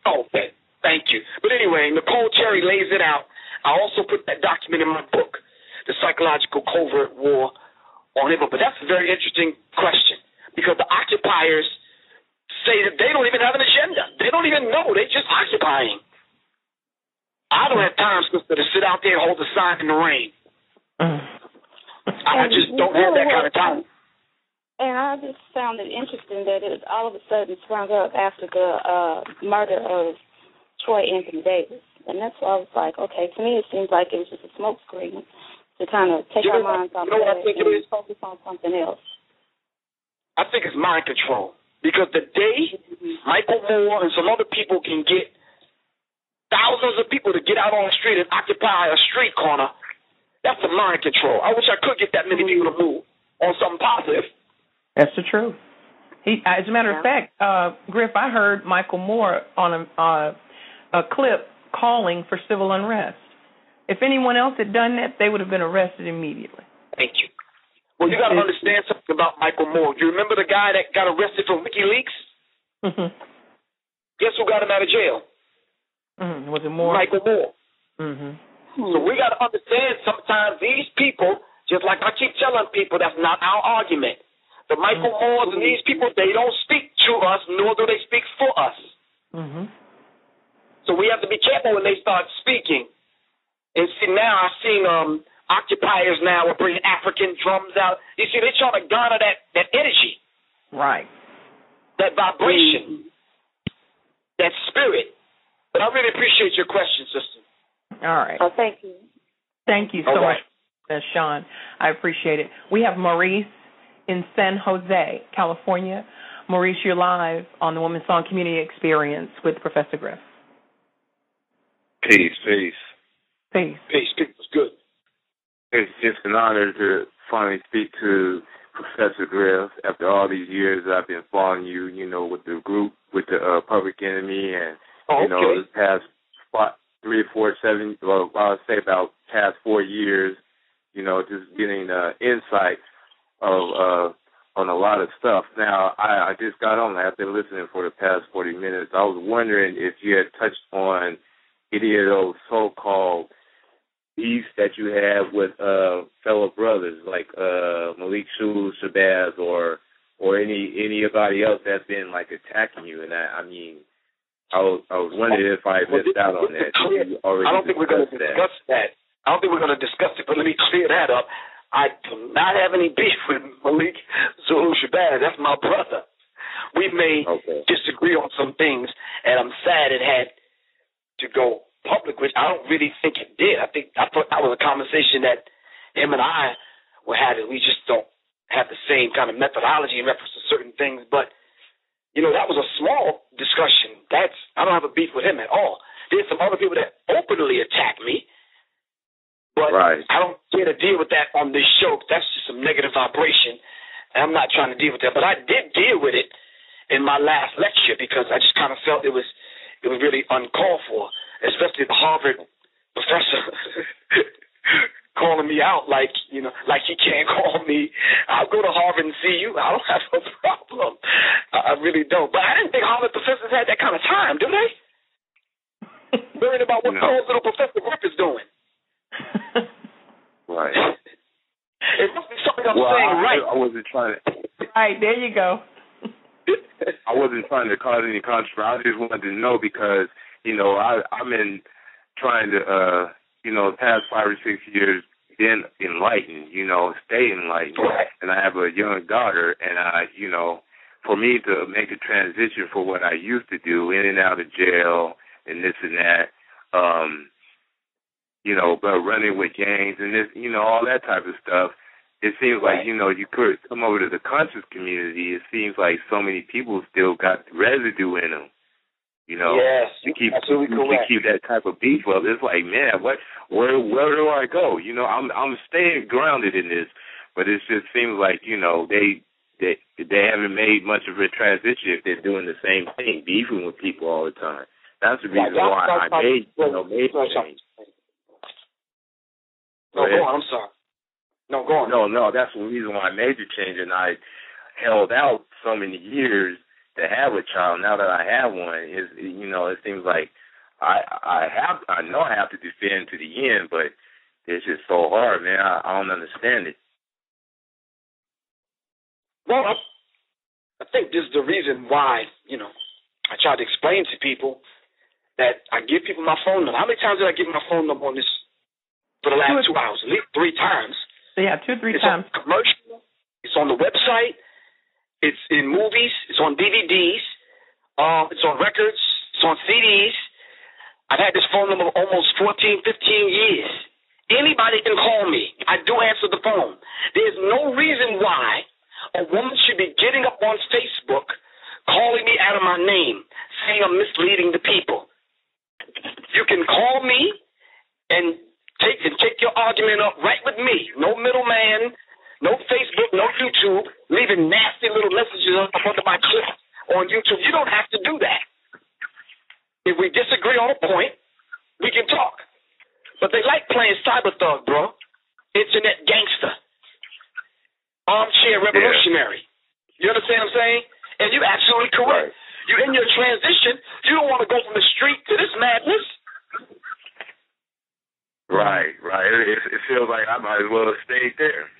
Okay, thank you. But anyway, Nicole Terry lays it out. I also put that document in my book, The Psychological Covert War on Hip-Hop. But that's a very interesting question because the occupiers say that they don't even have an agenda. They don't even know. They're just occupying. I don't have time, sister, to sit out there and hold a sign in the rain. I just don't have that kind of time. And I just found it interesting that it all of a sudden sprung up after the murder of Troy Anthony Davis. And that's why I was like, okay, to me it seems like it was just a smokescreen to kind of take our minds off that and focus on something else. I think it's mind control. Because the day Michael Moore and some other people can get thousands of people to get out on the street and occupy a street corner, that's the mind control. I wish I could get that many people to move on something positive. That's the truth. As a matter of fact, Griff, I heard Michael Moore on a clip calling for civil unrest. If anyone else had done that, they would have been arrested immediately. Thank you. Well, you got to understand something about Michael Moore. Do you remember the guy that got arrested for WikiLeaks? Mm-hmm. Guess who got him out of jail? Mm-hmm. Was it Moore? Michael Moore. Mm-hmm. So we got to understand sometimes these people, just like I keep telling people, that's not our argument. The Michael Moores and these people, they don't speak to us, nor do they speak for us. Mm-hmm. So we have to be careful when they start speaking. And see, now I've seen occupiers now are bringing African drums out. You see, they're trying to garner that energy. Right. That vibration. That spirit. But I really appreciate your question, sister. All right. Oh, thank you. Thank you so much, Sean. I appreciate it. We have Maurice in San Jose, California. Maurice, you're live on the Women's Song Community Experience with Professor Griff. Peace. Peace. It's good. It's just an honor to finally speak to Professor Griff. After all these years, I've been following you, with the group, with the Public Enemy, and, the past 3 or 4, 7, well, I'll say about past 4 years, just getting insight of on a lot of stuff. Now, I just got on. I've been listening for the past 40 minutes. I was wondering if you had touched on any of those so-called beefs that you have with fellow brothers like Malik Shabazz or anybody else that's been like attacking you. And I was wondering if I missed out on that. I don't think we're going to discuss that. I don't think we're going to discuss it, but let me clear that up. I do not have any beef with Malik Shabazz. That's my brother. We may disagree on some things, and I'm sad it had to go public, which I don't really think it did. I thought that was a conversation that him and I were having. We just don't have the same kind of methodology in reference to certain things, but that was a small discussion. I don't have a beef with him at all. There's some other people that openly attack me, but I don't care to deal with that on this show. That's just some negative vibration, and I'm not trying to deal with that. But I did deal with it in my last lecture because I just kind of felt it was really uncalled for, especially the Harvard professor calling me out like he can't call me. I'll go to Harvard and see you. I don't have a problem. I really don't. But I didn't think Harvard professors had that kind of time, do they? Worried about about what cold little Professor Griff is doing. Right. It must be something I'm saying right. I wasn't trying to. Right, there you go. I wasn't trying to cause any controversy. I just wanted to know because, I've been trying to, the past 5 or 6 years been enlightened, stay enlightened. And I have a young daughter, and for me to make a transition for what I used to do, in and out of jail and this and that, but running with gangs and this, all that type of stuff, it seems like, you could come over to the conscious community. It seems like so many people still got residue in them. Yes, to keep correct. To keep that type of beef up. It's like, man, where do I go? I'm staying grounded in this, but it just seems like, they haven't made much of a transition if they're doing the same thing, beefing with people all the time. That's the reason why I made the change. No, go on. I'm sorry. No, go on. No, that's the reason why I made the change, and I held out so many years to have a child. Now that I have one, it seems like I know I have to defend to the end, but it's just so hard, man. I don't understand it. Well, I think this is the reason why, I try to explain to people that I give people my phone number. How many times did I give my phone number on this for the last 2 hours? At least 3 times. Yeah, 2 or 3 times. It's on commercial. It's on the website. It's in movies. It's on DVDs. It's on records. It's on CDs. I've had this phone number almost 14, 15 years. Anybody can call me. I do answer the phone. There's no reason why a woman should be getting up on Facebook, calling me out of my name, saying I'm misleading the people. You can call me and take your argument up right with me. No middleman, no Facebook, no YouTube, leaving nasty little messages up under my clip on YouTube. You don't have to do that. If we disagree on a point, we can talk. But they like playing cyber thug, bro. Internet gangster. Armchair revolutionary. Yeah. You understand what I'm saying? And you're absolutely correct. You're in your transition. You don't want to go from the street to this madness. Right. It feels like I might as well have stayed there,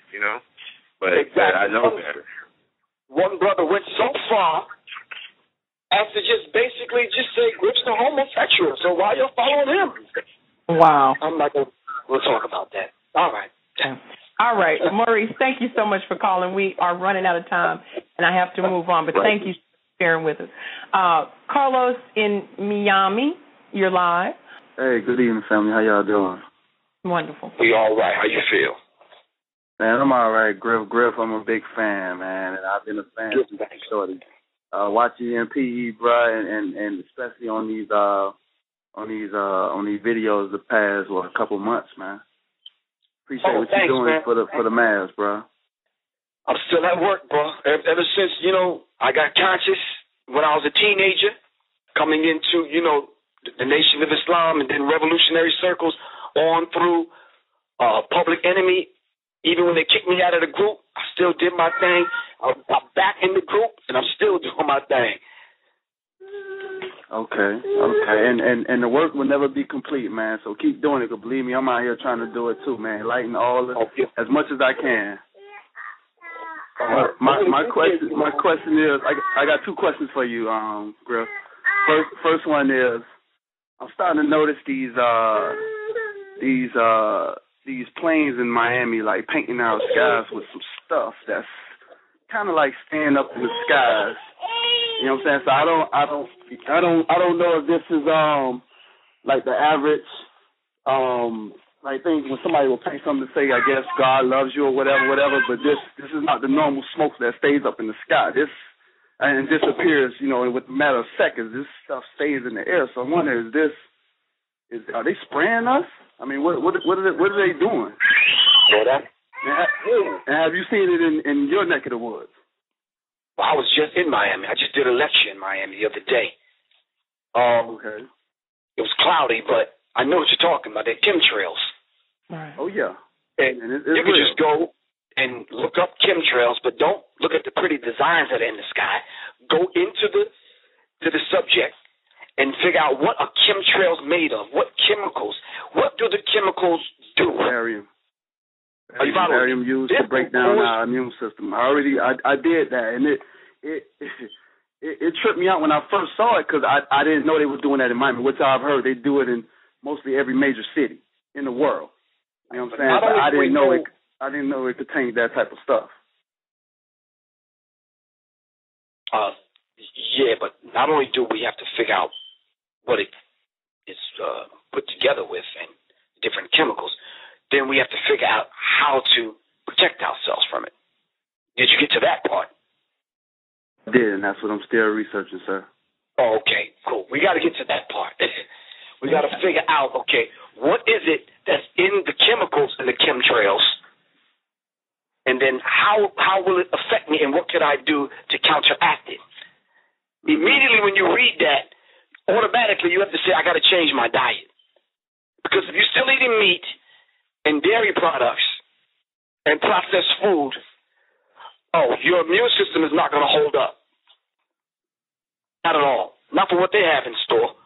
But exactly. I know better. One brother went so far as to just basically just say Griff's the homosexual. So why you're following him? Wow. I'm not going to. We'll talk about that. All right. All right. Maurice, thank you so much for calling. We are running out of time, and I have to move on, but thank you for sharing with us. Carlos in Miami, you're live. Hey, good evening, family. How y'all doing? Wonderful. We all right. How you feel? Man, I'm all right. Griff, I'm a big fan, man, and I've been a fan since shorty. Watching you in PE, bro, and especially on these videos the past a couple months, man. Appreciate what you're doing, man, for the mass, bro. I'm still at work, bro. Ever since I got conscious when I was a teenager, coming into the Nation of Islam and then revolutionary circles on through Public Enemy. Even when they kicked me out of the group, I still did my thing. I'm back in the group, and I'm still doing my thing. Okay. And the work will never be complete, man. So keep doing it. Cause believe me, I'm out here trying to do it too, man. Lighten all as much as I can. My question is, I got 2 questions for you, Griff. First one is, I'm starting to notice these planes in Miami, like painting our skies with some stuff that's kind of like staying up in the skies. You know what I'm saying? So I don't know if this is like the average like thing when somebody will paint something to say, I guess God loves you or whatever. But this is not the normal smoke that stays up in the sky. This and disappears, with a matter of seconds. This stuff stays in the air. So I wonder, are they spraying us? I mean, what are they doing? And have you seen it in your neck of the woods? Well, I was just in Miami. I just did a lecture in Miami the other day. Okay. It was cloudy, but I know what you're talking about. They're chemtrails. Right. Oh, yeah. And you can just go and look up chemtrails, but don't look at the pretty designs that are in the sky. Go into the subject and figure out what are chemtrails made of, what chemicals, what do the chemicals do? Barium. Barium used to break down our immune system. I did that, and it tripped me out when I first saw it because I didn't know they were doing that in Miami, which I've heard they do it in mostly every major city in the world. You know what I'm saying? But I didn't know it contained that type of stuff. Yeah, but not only do we have to figure out what it is put together with and different chemicals, then we have to figure out how to protect ourselves from it. Did you get to that part? I did, and that's what I'm still researching, sir. Oh, okay, cool. We got to get to that part. We got to figure out, okay, what is it that's in the chemicals and the chemtrails, and then how will it affect me, and what could I do to counteract it? Immediately when you read that, automatically you have to say, I got to change my diet. Because if you're still eating meat and dairy products and processed food, your immune system is not going to hold up. Not at all. Not for what they have in store.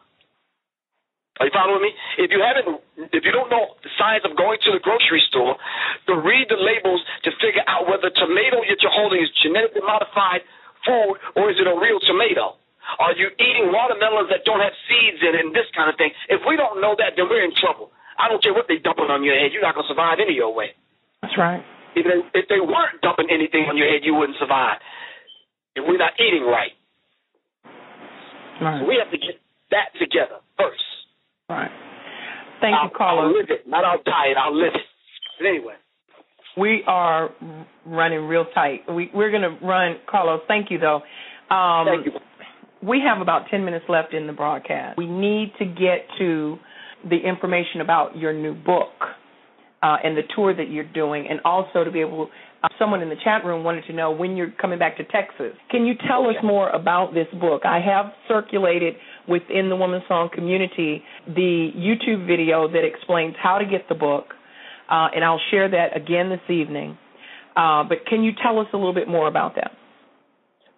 Are you following me? If you don't know the science of going to the grocery store, to read the labels to figure out whether tomato that you're holding is genetically modified food or is it a real tomato? Are you eating watermelons that don't have seeds in it and this kind of thing? If we don't know that, then we're in trouble. I don't care what they dumping on your head. You're not going to survive any your way. That's right. If they weren't dumping anything on your head, you wouldn't survive. If we're not eating right. Right. So we have to get that together first. Right. Thank you, Carlos. I'll live it. Not our diet. I'll live it. But anyway. We are running real tight. We're going to run. Carlos, thank you, though. Thank you. We have about 10 minutes left in the broadcast. We need to get to the information about your new book and the tour that you're doing, and also to be able someone in the chat room wanted to know when you're coming back to Texas. Can you tell us more about this book? I have circulated within the Woman Song community the YouTube video that explains how to get the book, and I'll share that again this evening. But can you tell us a little bit more about that?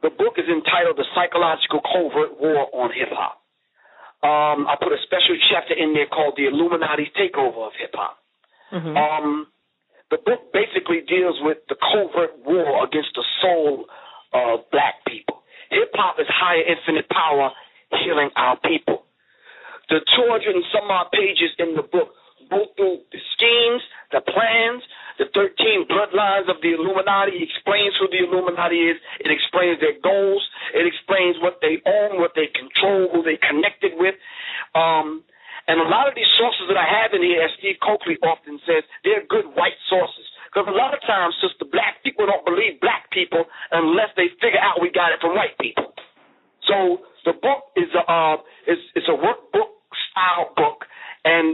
The book is entitled The Psychological Covert War on Hip-Hop. I put a special chapter in there called The Illuminati's Takeover of Hip-Hop. Mm-hmm. The book basically deals with the covert war against the soul of black people. Hip-hop is higher infinite power healing our people. The 200 and some odd pages in the book go through the schemes, the plans, the 13 bloodlines of the Illuminati. It explains who the Illuminati is. It explains their goals. It explains what they own, what they control, who they connected with. And a lot of these sources that I have in here, as Steve Coakley often says, they're good white sources. Because a lot of times, sister, black people don't believe black people unless they figure out we got it from white people. So the book is a workbook style book, and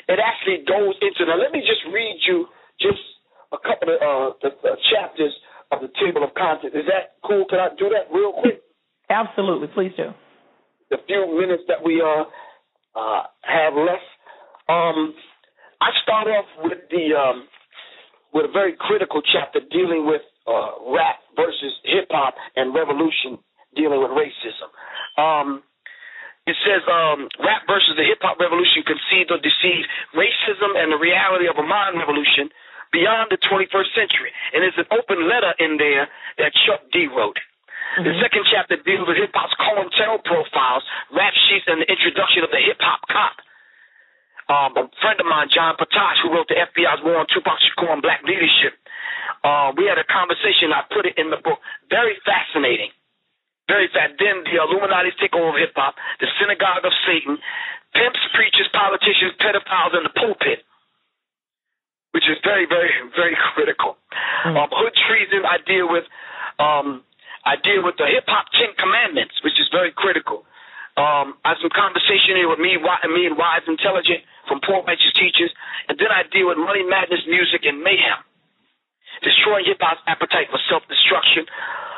it actually goes into. Now, let me just read you just a couple of the chapters of the table of contents. Is that cool? Can I do that real quick? Absolutely, please do. The few minutes that we have left. I start off with with a very critical chapter dealing with rap versus hip hop and revolution dealing with racism. It says rap versus the hip hop revolution conceived or deceived racism and the reality of a mind revolution beyond the 21st century. And there's an open letter in there that Chuck D wrote. The second chapter deals with hip-hop's COINTEL profiles, rap sheets, and the introduction of the hip-hop cop. A friend of mine, John Patash, who wrote the FBI's War on Tupac Shakur and Black Leadership, we had a conversation. I put it in the book. Very fascinating. Very fascinating. Then the Illuminati's takeover of hip-hop, the synagogue of Satan, pimps, preachers, politicians, pedophiles in the pulpit, which is very, very, very critical. Hood treason, I deal with the hip-hop 10 Commandments, which is very critical. I have some conversation here with me and Wise Intelligent from Poor Righteous Teachers, and then I deal with money, madness, music, and mayhem, destroying hip-hop's appetite for self-destruction,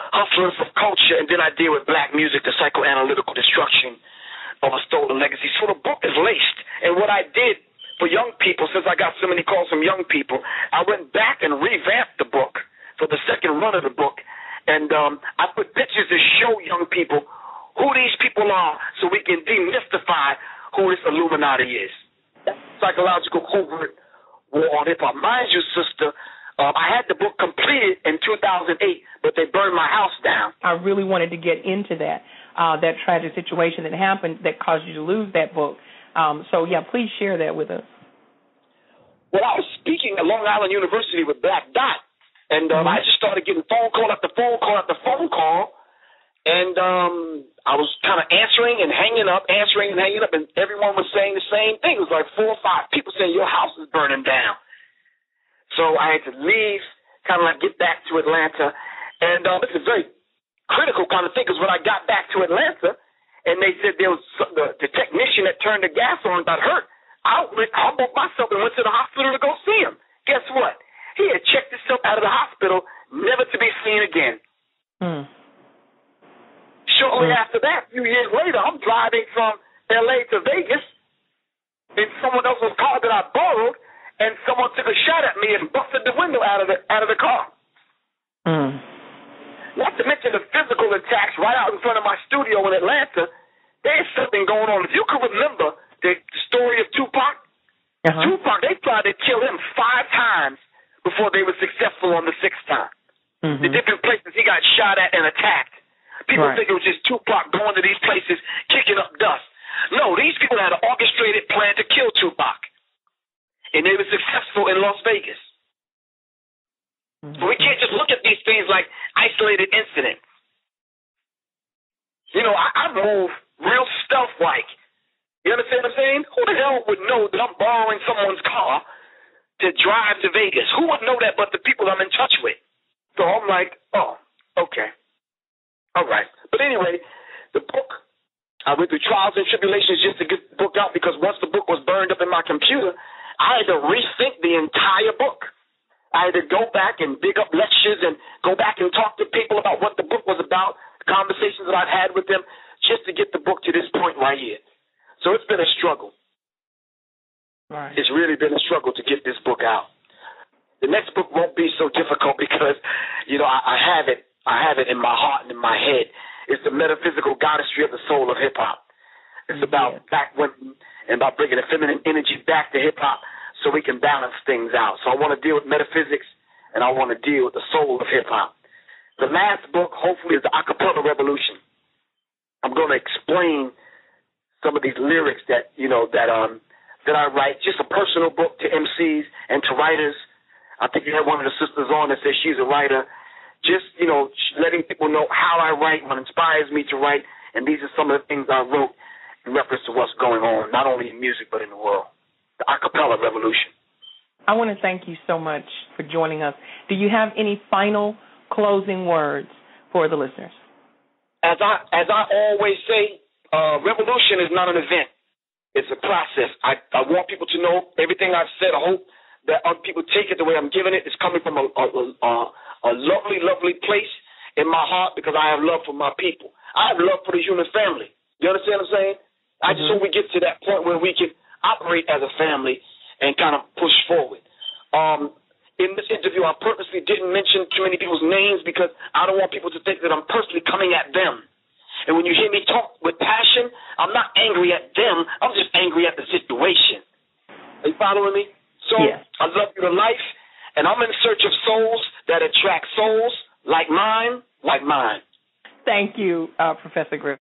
hustlers of culture, and then I deal with black music, the psychoanalytical destruction of a stolen legacy. So the book is laced, and what I did for young people, since I got so many calls from young people, I went back and revamped the book for the second run of the book. And I put pictures to show young people who these people are so we can demystify who this Illuminati is. Psychological covert war on hip-hop. Mind you, sister, I had the book completed in 2008, but they burned my house down. I really wanted to get into that tragic situation that happened that caused you to lose that book. So, yeah, please share that with us. Well, I was speaking at Long Island University with Black Dot, and I just started getting phone call after phone call after phone call, and I was kind of answering and hanging up, and everyone was saying the same thing. It was like 4 or 5 people saying, your house is burning down. So I had to leave, kind of like get back to Atlanta, and it's a very critical kind of thing, because when I got back to Atlanta, and they said there was the technician that turned the gas on got hurt, I humbled myself and went to the hospital to go see him. Guess what? He had checked himself out of the hospital, never to be seen again. Shortly after that, a few years later, I'm driving from L.A. to Vegas in someone else's car that I borrowed, and someone took a shot at me and busted the window out of the car. Not to mention the physical attacks right out in front of my studio in Atlanta. There's something going on. If you can remember the story of Tupac, Tupac, they tried to kill him 5 times before they were successful on the 6th time. The different places he got shot at and attacked. People think it was just Tupac going to these places, kicking up dust. No, these people had an orchestrated plan to kill Tupac. And they were successful in Las Vegas. So we can't just look at these things like isolated incidents. You know, I move real stealth-like. You understand what I'm saying? Who the hell would know that I'm borrowing someone's car to drive to Vegas? Who would know that but the people I'm in touch with? So I'm like, oh, okay. All right. But anyway, the book, I went through trials and tribulations just to get the book out, because once the book was burned up in my computer, I had to rethink the entire book. I had to go back and dig up lectures and go back and talk to people about what the book was about, conversations that I've had with them, just to get the book to this point right here. So it's been a struggle. Right. It's really been a struggle to get this book out. The next book won't be so difficult because, you know, I have it in my heart and in my head. It's the metaphysical goddessry of the soul of hip-hop. It's about black women and about bringing the feminine energy back to hip-hop so we can balance things out. So I want to deal with metaphysics, and I want to deal with the soul of hip-hop. The last book, hopefully, is the Acapella Revolution. I'm going to explain some of these lyrics that I write, just a personal book to MCs and to writers. I think you had one of the sisters on that says she's a writer. Just, you know, letting people know how I write, what inspires me to write, and these are some of the things I wrote in reference to what's going on, not only in music but in the world. The Acapella Revolution. I want to thank you so much for joining us. Do you have any final closing words for the listeners? As I always say, revolution is not an event. It's a process. I want people to know everything I've said. I hope that other people take it the way I'm giving it. It's coming from a lovely, lovely place in my heart, because I have love for my people. I have love for the human family. You understand what I'm saying? I just hope we get to that point where we can operate as a family and kind of push forward. In this interview, I purposely didn't mention too many people's names because I don't want people to think that I'm personally coming at them. And when you hear me talk with passion, I'm not angry at them. I'm just angry at the situation. Are you following me? So I love you to life, and I'm in search of souls that attract souls like mine, like mine. Thank you, Professor Griff.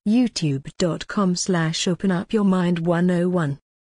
YouTube.com/openupyourmind101